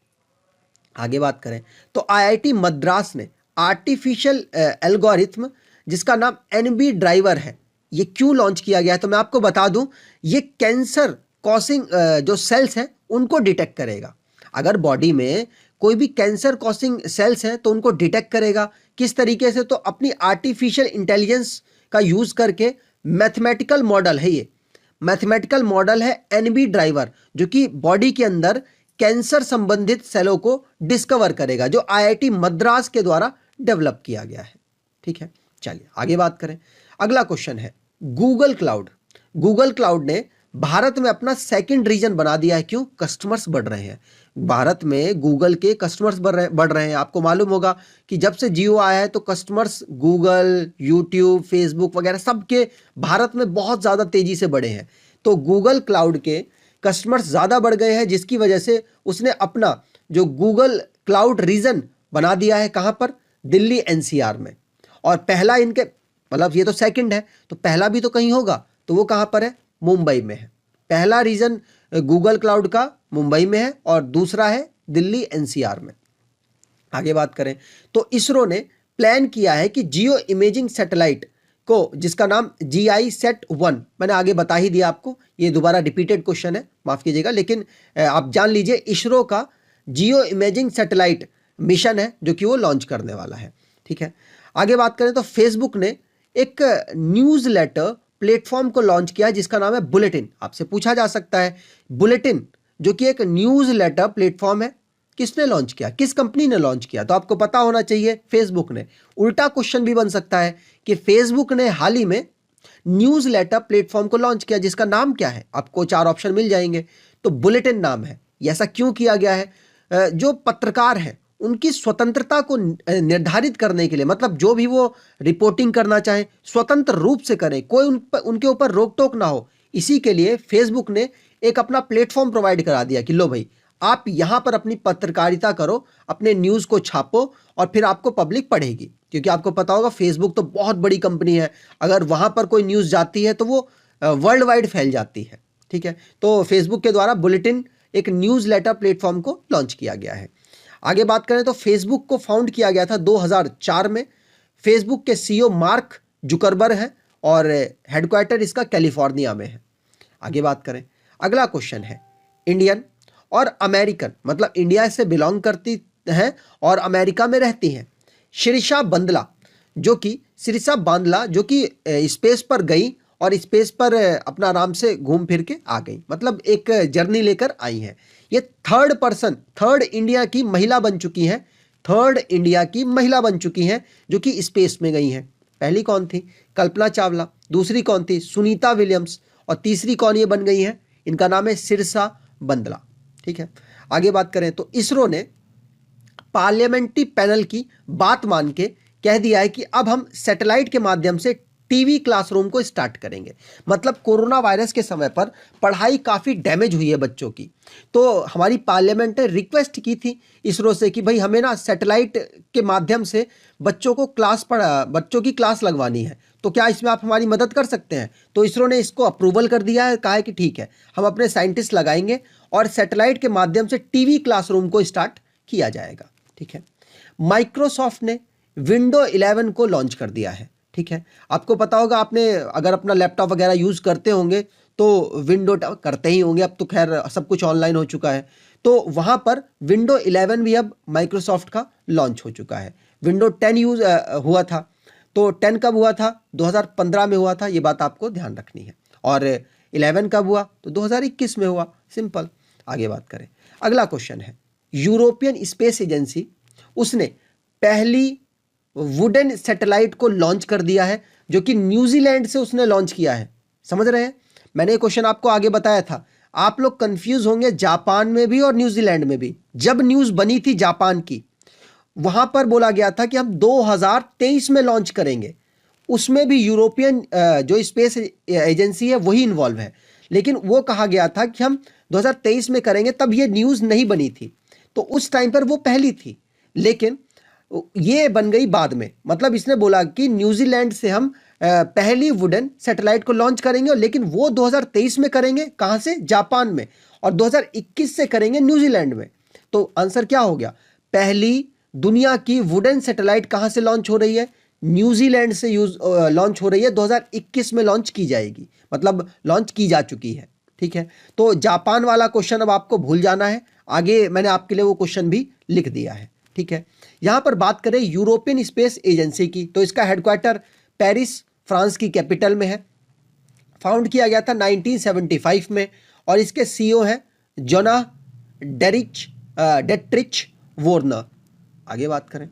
आगे बात करें तो आईआईटी मद्रास ने आर्टिफिशियल एल्गोरिथम जिसका नाम एनबी ड्राइवर है, ये क्यों लॉन्च किया गया है, तो मैं आपको बता दूं ये कैंसर कॉसिंग जो सेल्स हैं उनको डिटेक्ट करेगा। अगर बॉडी में कोई भी कैंसर कॉसिंग सेल्स हैं तो उनको डिटेक्ट करेगा। किस तरीके से, तो अपनी आर्टिफिशियल इंटेलिजेंस का यूज करके मैथमेटिकल मॉडल है, ये मैथमेटिकल मॉडल है एनबी ड्राइवर, जो कि बॉडी के अंदर कैंसर संबंधित सेलों को डिस्कवर करेगा, जो आईआईटी मद्रास के द्वारा डेवलप किया गया है। ठीक है, चलिए आगे बात करें। अगला क्वेश्चन है गूगल क्लाउड ने भारत में अपना सेकंड रीजन बना दिया है। क्यों? कस्टमर्स बढ़ रहे हैं भारत में, गूगल के कस्टमर्स बढ़ रहे हैं। आपको मालूम होगा कि जब से जियो आया है तो कस्टमर्स गूगल, यूट्यूब, फेसबुक वगैरह सबके भारत में बहुत ज़्यादा तेजी से बढ़े हैं। तो गूगल क्लाउड के कस्टमर्स ज़्यादा बढ़ गए हैं, जिसकी वजह से उसने अपना जो गूगल क्लाउड रीजन बना दिया है, कहाँ पर? दिल्ली एनसीआर में। और पहला इनके, मतलब ये तो सेकंड है, तो पहला भी तो कहीं होगा, तो वो कहाँ पर है? मुंबई में है। पहला रीजन गूगल क्लाउड का मुंबई में है और दूसरा है दिल्ली एनसीआर में। आगे बात करें तो इसरो ने प्लान किया है कि जियो इमेजिंग सैटेलाइट को, जिसका नाम GISAT-1, मैंने आगे बता ही दिया आपको, ये दोबारा रिपीटेड क्वेश्चन है, माफ कीजिएगा, लेकिन आप जान लीजिए इसरो का जियो इमेजिंग सैटेलाइट मिशन है जो कि वो लॉन्च करने वाला है। ठीक है, आगे बात करें तो फेसबुक ने एक न्यूज़लेटर प्लेटफॉर्म को लॉन्च किया जिसका नाम है बुलेटिन। आपसे पूछा जा सकता है बुलेटिन जो कि एक न्यूज़लेटर प्लेटफॉर्म है, किसने लॉन्च किया, किस कंपनी ने लॉन्च किया? तो आपको पता होना चाहिए फेसबुक ने। उल्टा क्वेश्चन भी बन सकता है कि फेसबुक ने हाल ही में न्यूज़लेटर प्लेटफॉर्म को लॉन्च किया जिसका नाम क्या है? आपको 4 ऑप्शन मिल जाएंगे, तो बुलेटिन नाम है। ऐसा क्यों किया गया है? जो पत्रकार हैं उनकी स्वतंत्रता को निर्धारित करने के लिए, मतलब जो भी वो रिपोर्टिंग करना चाहें स्वतंत्र रूप से करें, कोई उनके ऊपर रोक टोक ना हो, इसी के लिए फेसबुक ने एक अपना प्लेटफॉर्म प्रोवाइड करा दिया कि लो भाई आप यहाँ पर अपनी पत्रकारिता करो, अपने न्यूज़ को छापो और फिर आपको पब्लिक पढ़ेगी। क्योंकि आपको पता होगा फेसबुक तो बहुत बड़ी कंपनी है, अगर वहाँ पर कोई न्यूज़ जाती है तो वो वर्ल्ड वाइड फैल जाती है। ठीक है, तो फेसबुक के द्वारा बुलेटिन एक न्यूज़लेटर प्लेटफॉर्म को लॉन्च किया गया है। आगे बात करें तो फेसबुक को फाउंड किया गया था 2004 में। फेसबुक के सीईओ मार्क जुकरबर्ग है और हेडक्वार्टर इसका कैलिफोर्निया में है। आगे बात करें, अगला क्वेश्चन है इंडियन और अमेरिकन, मतलब इंडिया से बिलोंग करती हैं और अमेरिका में रहती हैं, शिरीषा बांदला जो कि स्पेस पर गई और स्पेस पर अपना आराम से घूम फिर के आ गई, मतलब एक जर्नी लेकर आई हैं। ये थर्ड इंडिया की महिला बन चुकी हैं जो कि स्पेस में गई हैं। पहली कौन थी? कल्पना चावला। दूसरी कौन थी? सुनीता विलियम्स। और तीसरी कौन ये बन गई हैं? इनका नाम है शिरीषा बांदला। ठीक है, आगे बात करें तो इसरो ने पार्लियामेंट्री पैनल की बात मान के कह दिया है कि अब हम सैटेलाइट के माध्यम से टीवी क्लासरूम को स्टार्ट करेंगे। मतलब कोरोना वायरस के समय पर पढ़ाई काफ़ी डैमेज हुई है बच्चों की, तो हमारी पार्लियामेंट ने रिक्वेस्ट की थी इसरो से कि भाई हमें ना सैटेलाइट के माध्यम से बच्चों की क्लास लगवानी है, तो क्या इसमें आप हमारी मदद कर सकते हैं? तो इसरो ने इसको अप्रूवल कर दिया है, कहा है कि ठीक है हम अपने साइंटिस्ट लगाएंगे और सैटेलाइट के माध्यम से टीवी क्लासरूम को स्टार्ट किया जाएगा। ठीक है, माइक्रोसॉफ्ट ने विंडो 11 को लॉन्च कर दिया है। ठीक है, आपको पता होगा, आपने अगर अपना लैपटॉप वगैरह यूज़ करते होंगे तो विंडो करते ही होंगे, अब तो खैर सब कुछ ऑनलाइन हो चुका है। तो वहाँ पर विंडो 11 भी अब माइक्रोसॉफ्ट का लॉन्च हो चुका है। विंडो 10 यूज़ हुआ था, तो 10 कब हुआ था? 2015 में हुआ था, ये बात आपको ध्यान रखनी है। और 11 कब हुआ? तो 2021 में हुआ। सिंपल। आगे बात करें, अगला क्वेश्चन है, यूरोपियन स्पेस एजेंसी उसने पहली वुडन सैटेलाइट को लॉन्च कर दिया है, जो कि न्यूजीलैंड से उसने लॉन्च किया है। समझ रहे हैं? मैंने ये क्वेश्चन आपको आगे बताया था। आप लोग कंफ्यूज होंगे जापान में भी और न्यूजीलैंड में भी। जब न्यूज़ बनी थी जापान की, वहां पर बोला गया था कि हम 2023 में लॉन्च करेंगे। उसमें भी यूरोपियन जो स्पेस एजेंसी है वही इन्वॉल्व है, लेकिन वो कहा गया था कि हम 2023 में करेंगे, तब ये न्यूज़ नहीं बनी थी। तो उस टाइम पर वो पहली थी, लेकिन ये बन गई बाद में। मतलब इसने बोला कि न्यूजीलैंड से हम पहली वुडन सैटेलाइट को लॉन्च करेंगे, लेकिन वो 2023 में करेंगे। कहाँ से? जापान में। और 2021 से करेंगे न्यूजीलैंड में। तो आंसर क्या हो गया? पहली दुनिया की वुडन सैटेलाइट कहाँ से लॉन्च हो रही है? न्यूजीलैंड से लॉन्च हो रही है। 2021 में लॉन्च की जाएगी, मतलब लॉन्च की जा चुकी है। ठीक है, तो जापान वाला क्वेश्चन अब आपको भूल जाना है। आगे मैंने आपके लिए वो क्वेश्चन भी लिख दिया है। ठीक है, यहां पर बात करें यूरोपियन स्पेस एजेंसी की, तो इसका हेडक्वार्टर पेरिस, फ्रांस की कैपिटल में है। फाउंड किया गया था 1975 में, और इसके सीईओ है जोना डेट्रिच वोर्नर। आगे बात करें,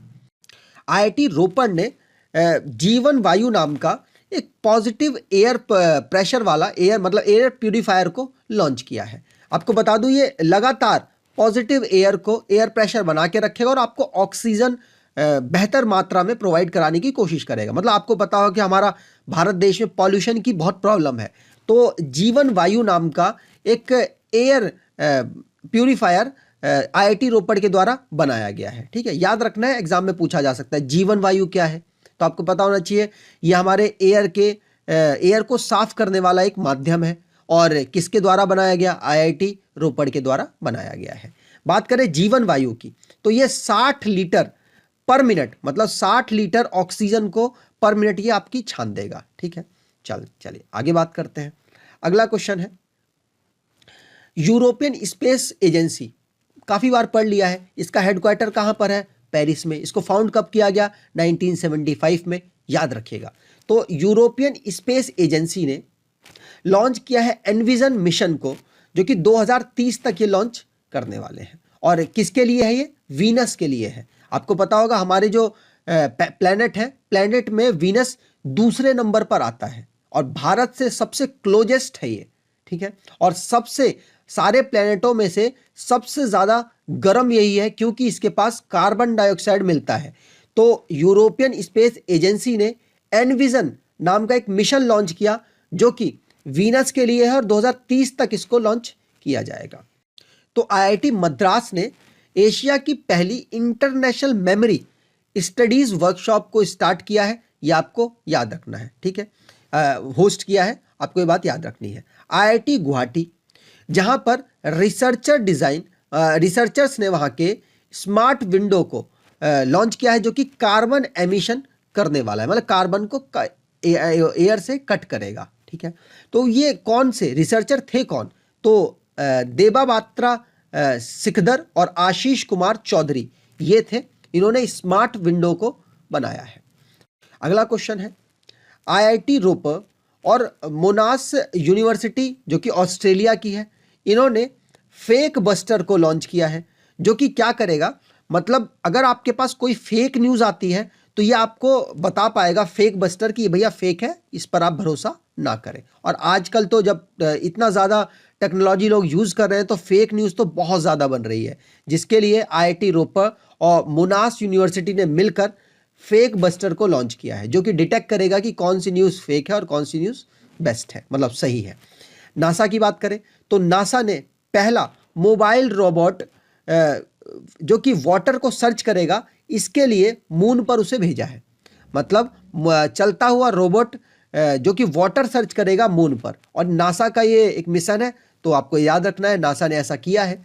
आईआईटी रोपड़ ने जीवन वायु नाम का एक पॉजिटिव एयर प्रेशर वाला मतलब एयर प्यूरिफायर को लॉन्च किया है। आपको बता दूं, ये लगातार पॉजिटिव एयर प्रेशर बना के रखेगा और आपको ऑक्सीजन बेहतर मात्रा में प्रोवाइड कराने की कोशिश करेगा। मतलब आपको पता हो कि हमारा भारत देश में पॉल्यूशन की बहुत प्रॉब्लम है, तो जीवन वायु नाम का एक एयर प्यूरिफायर आईआईटी रोपड़ के द्वारा बनाया गया है। ठीक है, याद रखना है, एग्जाम में पूछा जा सकता है जीवन वायु क्या है, तो आपको पता होना चाहिए ये हमारे एयर को साफ करने वाला एक माध्यम है। और किसके द्वारा बनाया गया? आईआईटी रोपड़ के द्वारा बनाया गया है। बात करें जीवन वायु की, तो ये 60 लीटर पर मिनट, मतलब 60 लीटर ऑक्सीजन को पर मिनट ये आपकी छान देगा। ठीक है, चलिए आगे बात करते हैं। अगला क्वेश्चन है, यूरोपियन स्पेस एजेंसी, काफी बार पढ़ लिया है, इसका हेडक्वार्टर कहां पर है? पेरिस में। इसको फाउंड कब किया गया? 1975 में, याद रखिएगा। तो यूरोपियन स्पेस एजेंसी ने लॉन्च किया है एनविजन मिशन को, जो कि 2030 तक ये लॉन्च करने वाले हैं। और किसके लिए है ये? वीनस के लिए है। आपको पता होगा हमारे जो प्लैनेट है, प्लैनेट में वीनस दूसरे नंबर पर आता है और भारत से सबसे क्लोजेस्ट है ये। ठीक है, और सबसे सारे प्लैनेटों में से सबसे ज्यादा गर्म यही है, क्योंकि इसके पास कार्बन डाइऑक्साइड मिलता है। तो यूरोपियन स्पेस एजेंसी ने एनविजन नाम का एक मिशन लॉन्च किया, जो कि वीनस के लिए है, और 2030 तक इसको लॉन्च किया जाएगा। तो आईआईटी मद्रास ने एशिया की पहली इंटरनेशनल मेमोरी स्टडीज वर्कशॉप को स्टार्ट किया है, ये आपको याद रखना है। ठीक है, होस्ट किया है, आपको ये बात याद रखनी है। आईआईटी गुवाहाटी, जहां पर रिसर्चर्स ने वहां के स्मार्ट विंडो को लॉन्च किया है, जो कि कार्बन एमिशन करने वाला है, मतलब कार्बन को एयर से कट करेगा। ठीक है, तो ये कौन से रिसर्चर थे? कौन? तो देबा बात्रा सिकदर और आशीष कुमार चौधरी, ये थे। इन्होंने स्मार्ट विंडो को बनाया है। अगला क्वेश्चन है, आईआईटी रोपड़ और मोनास यूनिवर्सिटी, जो कि ऑस्ट्रेलिया की है, इन्होंने फेक बस्टर को लॉन्च किया है, जो कि क्या करेगा? मतलब अगर आपके पास कोई फेक न्यूज़ आती है, तो ये आपको बता पाएगा फेक बस्टर की भैया फेक है, इस पर आप भरोसा ना करें। और आजकल तो जब इतना ज़्यादा टेक्नोलॉजी लोग यूज़ कर रहे हैं, तो फेक न्यूज़ तो बहुत ज़्यादा बन रही है, जिसके लिए आईआईटी रोपड़ और मोनास यूनिवर्सिटी ने मिलकर फेक बस्टर को लॉन्च किया है, जो कि डिटेक्ट करेगा कि कौन सी न्यूज़ फेक है और कौन सी न्यूज़ बेस्ट है, मतलब सही है। नासा की बात करें तो नासा ने पहला मोबाइल रोबोट जो कि वाटर को सर्च करेगा, इसके लिए मून पर उसे भेजा है। मतलब चलता हुआ रोबोट जो कि वाटर सर्च करेगा मून पर, और नासा का ये एक मिशन है, तो आपको याद रखना है नासा ने ऐसा किया है।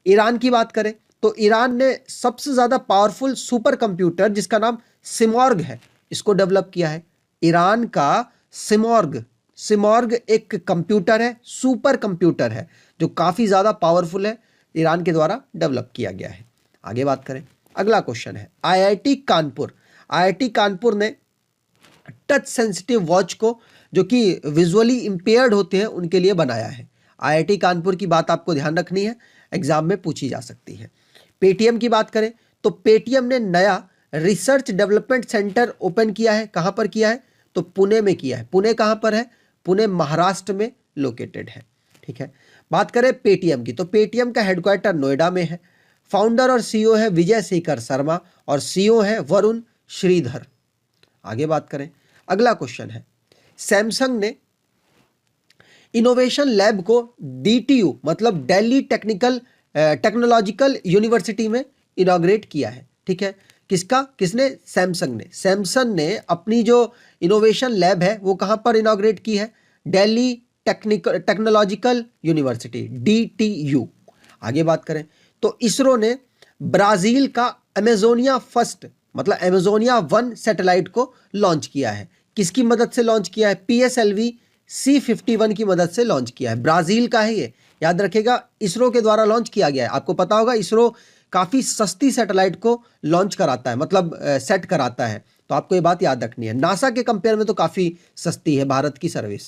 ईरान की बात करें तो ईरान ने सबसे ज़्यादा पावरफुल सुपर कंप्यूटर जिसका नाम सिमॉर्ग है, इसको डेवलप किया है। ईरान का सिमॉर्ग एक कंप्यूटर है, सुपर कंप्यूटर है, जो काफ़ी ज़्यादा पावरफुल है, ईरान के द्वारा डेवलप किया गया है। आगे बात करें, अगला क्वेश्चन है आईआईटी कानपुर ने टच सेंसिटिव वॉच को, जो कि विजुअली इंपेयर्ड होते हैं, उनके लिए बनाया है। आईआईटी कानपुर की बात आपको ध्यान रखनी है, एग्जाम में पूछी जा सकती है। पेटीएम की बात करें तो पेटीएम ने नया रिसर्च डेवलपमेंट सेंटर ओपन किया है। कहां पर किया है? तो पुणे में किया है। पुणे कहां पर है? पुणे महाराष्ट्र में लोकेटेड है। ठीक है, बात करें पेटीएम की तो पेटीएम का हेडक्वार्टर नोएडा में है। फाउंडर और सीईओ है विजय शेखर शर्मा और सीईओ है वरुण श्रीधर। आगे बात करें, अगला क्वेश्चन है सैमसंग ने इनोवेशन लैब को डीटीयू मतलब दिल्ली टेक्नोलॉजिकल यूनिवर्सिटी में इनॉग्रेट किया है। ठीक है, किसने? सैमसंग ने अपनी जो इनोवेशन लैब है वो कहां पर इनॉग्रेट की है? Delhi technological university, DTU. आगे बात करें तो इसरो ने ब्राजील का अमेजोनिया फर्स्ट मतलब अमेजोनिया 1 सैटेलाइट को लॉन्च किया है। किसकी मदद से लॉन्च किया है? पीएसएलवी C51 की मदद से लॉन्च किया है। ब्राजील का है ये, याद रखेगा, इसरो के द्वारा लॉन्च किया गया है। आपको पता होगा इसरो काफ़ी सस्ती सैटेलाइट को लॉन्च कराता है, मतलब सेट कराता है, तो आपको ये बात याद रखनी है। नासा के कंपेयर में तो काफ़ी सस्ती है भारत की सर्विस,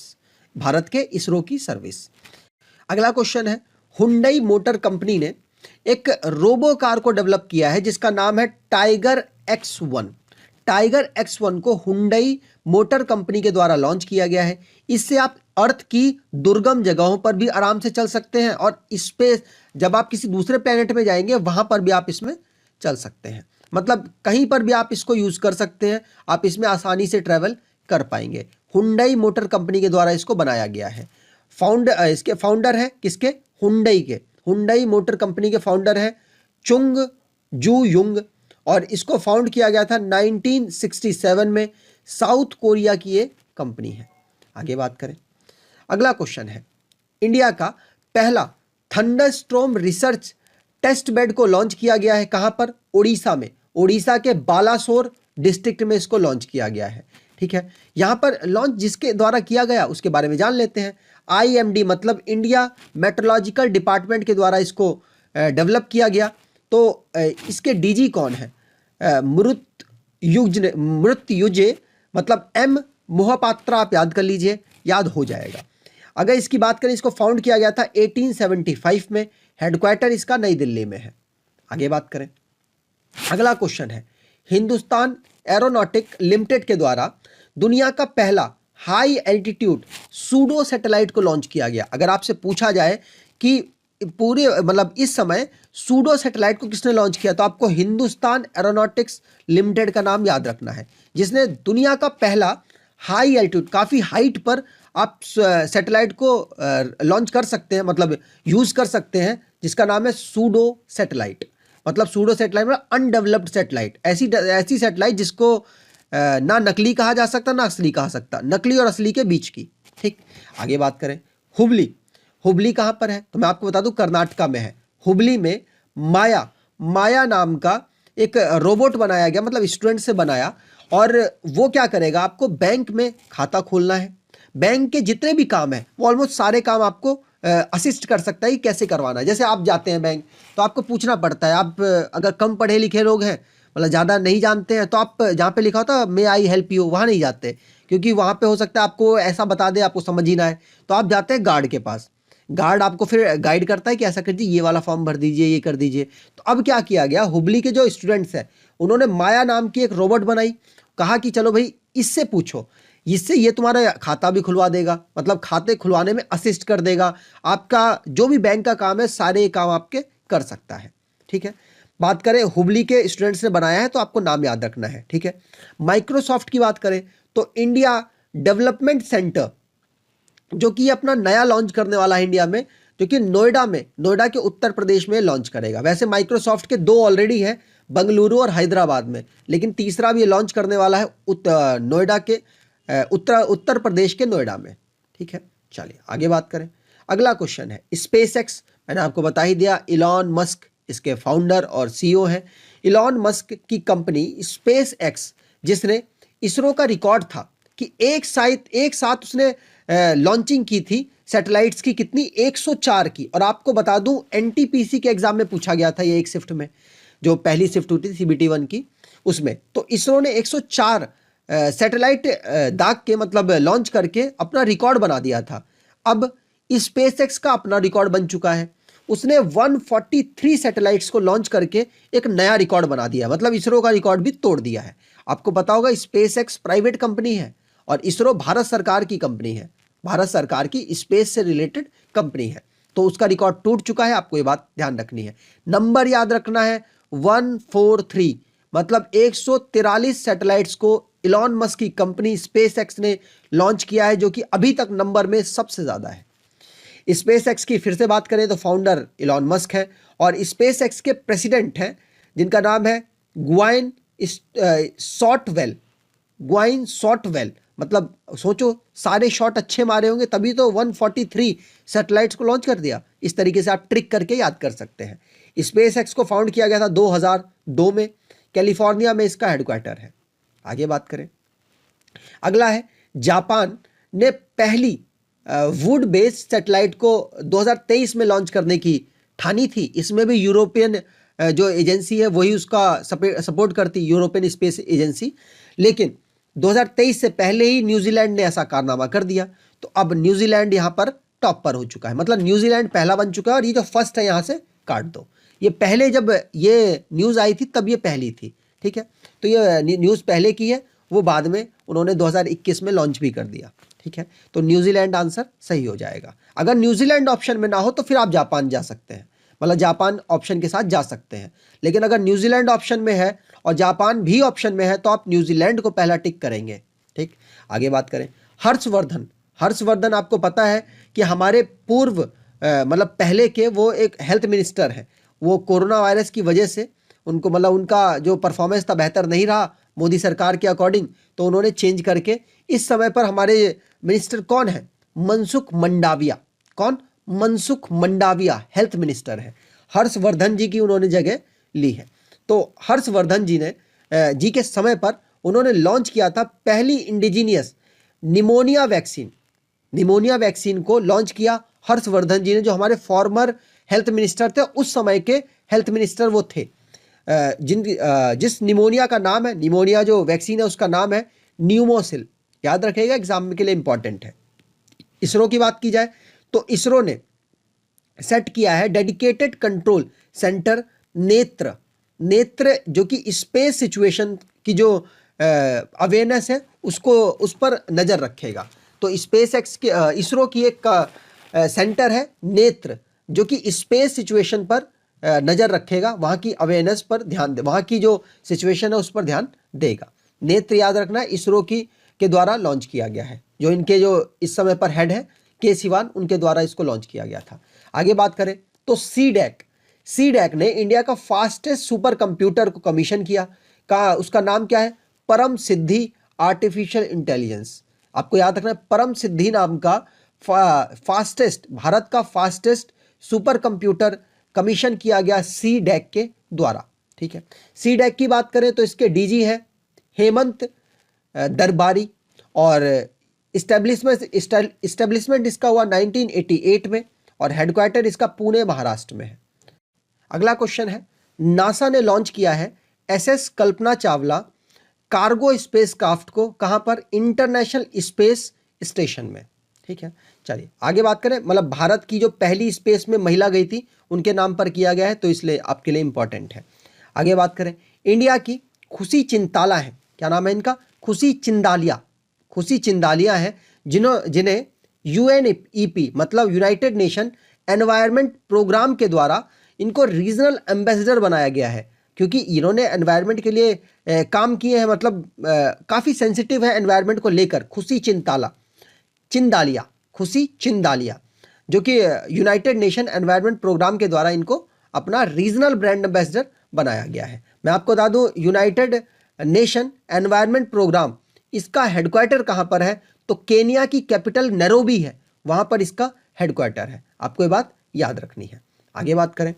भारत के इसरो की सर्विस। अगला क्वेश्चन है हुंडई मोटर कंपनी ने एक रोबो कार को डेवलप किया है जिसका नाम है टाइगर X1। टाइगर X1 को हुंडई मोटर कंपनी के द्वारा लॉन्च किया गया है। इससे आप अर्थ की दुर्गम जगहों पर भी आराम से चल सकते हैं और स्पेस, जब आप किसी दूसरे प्लेनेट में जाएंगे वहां पर भी आप इसमें चल सकते हैं, मतलब कहीं पर भी आप इसको यूज कर सकते हैं, आप इसमें आसानी से ट्रेवल कर पाएंगे। हुंडई मोटर कंपनी के द्वारा इसको बनाया गया है। इसके फाउंडर है किसके? हुंडई मोटर कंपनी के फाउंडर है चुंग जू युंग और इसको फाउंड किया गया था 1967 में। साउथ कोरिया की ये कंपनी है। आगे बात करें, अगला क्वेश्चन है इंडिया का पहला थंडरस्टॉर्म रिसर्च टेस्ट बेड को लॉन्च किया गया है। कहां पर? ओडिशा में, ओडिशा के बालासोर डिस्ट्रिक्ट में इसको लॉन्च किया गया है। ठीक है, यहां पर लॉन्च जिसके द्वारा किया गया उसके बारे में जान लेते हैं। IMD मतलब इंडिया मेट्रोलॉजिकल डिपार्टमेंट के द्वारा इसको डेवलप किया गया। तो इसके डीजी कौन है? मृत्युंजय मतलब M मोहपात्रा, आप याद कर लीजिए, याद हो जाएगा। अगर इसकी बात करें, इसको फाउंड किया गया था 1875 में, हेडक्वार्टर इसका नई दिल्ली में है। आगे बात करें, अगला क्वेश्चन है हिंदुस्तान एरोनॉटिक लिमिटेड के द्वारा दुनिया का पहला हाई एल्टीट्यूड सूडो सैटेलाइट को लॉन्च किया गया। अगर आपसे पूछा जाए कि पूरे मतलब इस समय सूडो सैटेलाइट को किसने लॉन्च किया, तो आपको हिंदुस्तान एरोनॉटिक्स लिमिटेड का नाम याद रखना है, जिसने दुनिया का पहला हाई एल्टीट्यूड, काफ़ी हाइट पर आप सैटेलाइट को लॉन्च कर सकते हैं, मतलब यूज़ कर सकते हैं, जिसका नाम है सूडो सैटेलाइट। मतलब सूडो सैटेलाइट मतलब अनडेवलप्ड सैटेलाइट, ऐसी सैटेलाइट जिसको ना नकली कहा जा सकता ना असली कहा सकता, नकली और असली के बीच की। ठीक, आगे बात करें हुबली कहाँ पर है? तो मैं आपको बता दूं कर्नाटका में है। हुबली में माया नाम का एक रोबोट बनाया गया, मतलब स्टूडेंट से बनाया, और वो क्या करेगा, आपको बैंक में खाता खोलना है, बैंक के जितने भी काम है वो ऑलमोस्ट सारे काम आपको असिस्ट कर सकता है कि कैसे करवाना है। जैसे आप जाते हैं बैंक तो आपको पूछना पड़ता है, आप अगर कम पढ़े लिखे लोग हैं, मतलब ज़्यादा नहीं जानते हैं, तो आप जहाँ पे लिखा होता है मे आई हेल्प यू, वहाँ नहीं जाते, क्योंकि वहाँ पे हो सकता है आपको ऐसा बता दे, आपको समझ ही ना आए, तो आप जाते हैं गार्ड के पास। गार्ड आपको फिर गाइड करता है कि ऐसा कर दीजिए, ये वाला फॉर्म भर दीजिए, ये कर दीजिए। तो अब क्या किया गया, हुबली के जो स्टूडेंट्स हैं उन्होंने माया नाम की एक रोबोट बनाई। कहा कि चलो भाई इससे पूछो, इससे ये तुम्हारा खाता भी खुलवा देगा, मतलब खाते खुलवाने में असिस्ट कर देगा, आपका जो भी बैंक का काम है सारे काम आपके कर सकता है। ठीक है, बात करें हुबली के स्टूडेंट्स ने बनाया है तो आपको नाम याद रखना है। ठीक है, माइक्रोसॉफ्ट की बात करें तो इंडिया डेवलपमेंट सेंटर जो कि अपना नया लॉन्च करने वाला है इंडिया में, जो कि नोएडा के उत्तर प्रदेश में लॉन्च करेगा। वैसे माइक्रोसॉफ्ट के 2 ऑलरेडी है, बंगलुरु और हैदराबाद में, लेकिन तीसरा भी लॉन्च करने वाला है नोएडा के उत्तर प्रदेश के नोएडा में। ठीक है, चलिए आगे बात करें। अगला क्वेश्चन है स्पेस एक्स। मैंने आपको बता ही दिया इलॉन मस्क इसके फाउंडर और सीईओ हैं। इलॉन मस्क की कंपनी स्पेस एक्स, जिसने इसरो का रिकॉर्ड था कि एक साथ उसने लॉन्चिंग की थी सैटेलाइट्स की, कितनी, 104 की। और आपको बता दूं एनटीपीसी के एग्जाम में पूछा गया था ये एक शिफ्ट में, जो पहली शिफ्ट हुई थी सीबीटी 1 की, उसमें तो इसरो ने 104 सैटेलाइट दाग के मतलब लॉन्च करके अपना रिकॉर्ड बना दिया था। अब स्पेसएक्स का अपना रिकॉर्ड बन चुका है, उसने 143 सैटेलाइट्स को लॉन्च करके एक नया रिकॉर्ड बना दिया, मतलब इसरो का रिकॉर्ड भी तोड़ दिया है। आपको पता होगा स्पेसएक्स प्राइवेट कंपनी है और इसरो भारत सरकार की कंपनी है, भारत सरकार की स्पेस से रिलेटेड कंपनी है, तो उसका रिकॉर्ड टूट चुका है। आपको ये बात ध्यान रखनी है, नंबर याद रखना है 143, मतलब 143 सैटेलाइट्स को इलॉन मस्क की कंपनी स्पेसएक्स ने लॉन्च किया है, जो कि अभी तक नंबर में सबसे ज्यादा है। स्पेसएक्स की फिर से बात करें तो फाउंडर इलॉन मस्क है और स्पेसएक्स के प्रेसिडेंट हैं जिनका नाम है ग्वाइन शॉर्टवेल। ग्वाइन शॉर्टवेल, मतलब सोचो सारे शॉट अच्छे मारे होंगे तभी तो 143 सैटेलाइट्स को लॉन्च कर दिया। इस तरीके से आप ट्रिक करके याद कर सकते हैं। स्पेसएक्स को फाउंड किया गया था 2002 में, कैलिफोर्निया में इसका हेडक्वार्टर है। आगे बात करें, अगला है जापान ने पहली वुड बेस्ड सैटेलाइट को 2023 में लॉन्च करने की ठानी थी। इसमें भी यूरोपियन जो एजेंसी है वही उसका सपोर्ट करती, यूरोपियन स्पेस एजेंसी, लेकिन 2023 से पहले ही न्यूजीलैंड ने ऐसा कारनामा कर दिया। तो अब न्यूजीलैंड यहाँ पर टॉप पर हो चुका है, मतलब न्यूजीलैंड पहला बन चुका है और ये जो फर्स्ट है यहाँ से काट दो। ये पहले जब ये न्यूज़ आई थी तब ये पहली थी, ठीक है, तो ये न्यूज़ पहले की है, वो बाद में उन्होंने 2021 में लॉन्च भी कर दिया, ठीक है। तो न्यूजीलैंड आंसर सही हो जाएगा। अगर न्यूजीलैंड ऑप्शन में ना हो तो फिर आप जापान जा सकते हैं, मतलब जापान ऑप्शन के साथ जा सकते हैं, लेकिन अगर न्यूजीलैंड ऑप्शन में है और जापान भी ऑप्शन में है तो आप न्यूजीलैंड को पहला टिक करेंगे, ठीक। आगे बात करें, हर्षवर्धन। हर्षवर्धन आपको पता है कि हमारे पूर्व मतलब पहले के वो एक हेल्थ मिनिस्टर हैं। वो कोरोना वायरस की वजह से उनको मतलब उनका जो परफॉर्मेंस था बेहतर नहीं रहा मोदी सरकार के अकॉर्डिंग, तो उन्होंने चेंज करके इस समय पर हमारे मिनिस्टर कौन है, मनसुख मंडाविया। कौन, मनसुख मंडाविया हेल्थ मिनिस्टर है। हर्षवर्धन जी की उन्होंने जगह ली है। तो हर्षवर्धन जी ने जी के समय पर उन्होंने लॉन्च किया था पहली indigenous pneumonia vaccine. Pneumonia vaccine को लॉन्च किया हर्षवर्धन जी ने, जो हमारे फॉर्मर हेल्थ मिनिस्टर थे, उस समय के हेल्थ मिनिस्टर वो थे। जिस निमोनिया का नाम है, निमोनिया जो वैक्सीन है उसका नाम है न्यूमोसिल, याद रखिएगा एग्जाम के लिए इंपॉर्टेंट है। इसरो की बात की जाए तो इसरो ने सेट किया है डेडिकेटेड कंट्रोल सेंटर नेत्र। नेत्र जो कि स्पेस सिचुएशन की जो अवेयरनेस है उसको उस पर नज़र रखेगा। तो स्पेस एक्स के इसरो की एक सेंटर है नेत्र, जो कि स्पेस सिचुएशन पर नज़र रखेगा, वहाँ की अवेयरनेस पर ध्यान दे, वहाँ की जो सिचुएशन है उस पर ध्यान देगा। नेत्र याद रखना है इसरो की के द्वारा लॉन्च किया गया है, जो इनके जो इस समय पर हेड है के सिवान, उनके द्वारा इसको लॉन्च किया गया था। आगे बात करें तो सीडैक ने इंडिया का फास्टेस्ट सुपर कंप्यूटर को कमीशन किया, का उसका नाम क्या है, परम सिद्धि आर्टिफिशियल इंटेलिजेंस। आपको याद रखना है परम सिद्धि नाम का फास्टेस्ट, भारत का फास्टेस्ट सुपर कंप्यूटर कमीशन किया गया सीडैक के द्वारा, ठीक है। सीडैक की बात करें तो इसके डीजी है हेमंत दरबारी और इस्टेब्लिशमेंट इसका हुआ 1988 में और हेडक्वार्टर इसका पुणे महाराष्ट्र में है। अगला क्वेश्चन है, नासा ने लॉन्च किया है SS Kalpana Chawla cargo space craft को, कहां पर, इंटरनेशनल स्पेस स्टेशन में, ठीक है। चलिए आगे बात करें, मतलब भारत की जो पहली स्पेस में महिला गई थी उनके नाम पर किया गया है, तो इसलिए आपके लिए इंपॉर्टेंट है। आगे बात करें, इंडिया की खुशी चिंताला है, क्या नाम है इनका, खुशी चिंदालिया है, जिन्हें यूएनईपी मतलब यूनाइटेड नेशन एनवायरनमेंट प्रोग्राम के द्वारा इनको रीजनल एम्बेसडर बनाया गया है, क्योंकि इन्होंने एनवायरनमेंट के लिए काम किए हैं, मतलब काफ़ी सेंसिटिव है एनवायरनमेंट को लेकर। खुशी चिंदालिया जो कि यूनाइटेड नेशन एनवायरनमेंट प्रोग्राम के द्वारा इनको अपना रीजनल ब्रांड एम्बेसडर बनाया गया है। मैं आपको बता दूं यूनाइटेड नेशन एनवायरनमेंट प्रोग्राम इसका हेडक्वार्टर कहाँ पर है, तो केनिया की कैपिटल नैरोबी है, वहाँ पर इसका हेडक्वार्टर है। आपको ये बात याद रखनी है। आगे बात करें,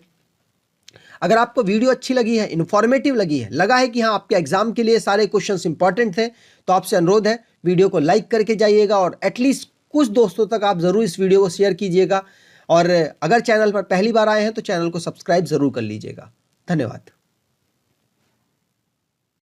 अगर आपको वीडियो अच्छी लगी है, इन्फॉर्मेटिव लगी है, लगा है कि हाँ आपके एग्जाम के लिए सारे क्वेश्चंस इंपॉर्टेंट थे, तो आपसे अनुरोध है वीडियो को लाइक करके जाइएगा और एटलीस्ट कुछ दोस्तों तक आप ज़रूर इस वीडियो को शेयर कीजिएगा। और अगर चैनल पर पहली बार आए हैं तो चैनल को सब्सक्राइब ज़रूर कर लीजिएगा। धन्यवाद।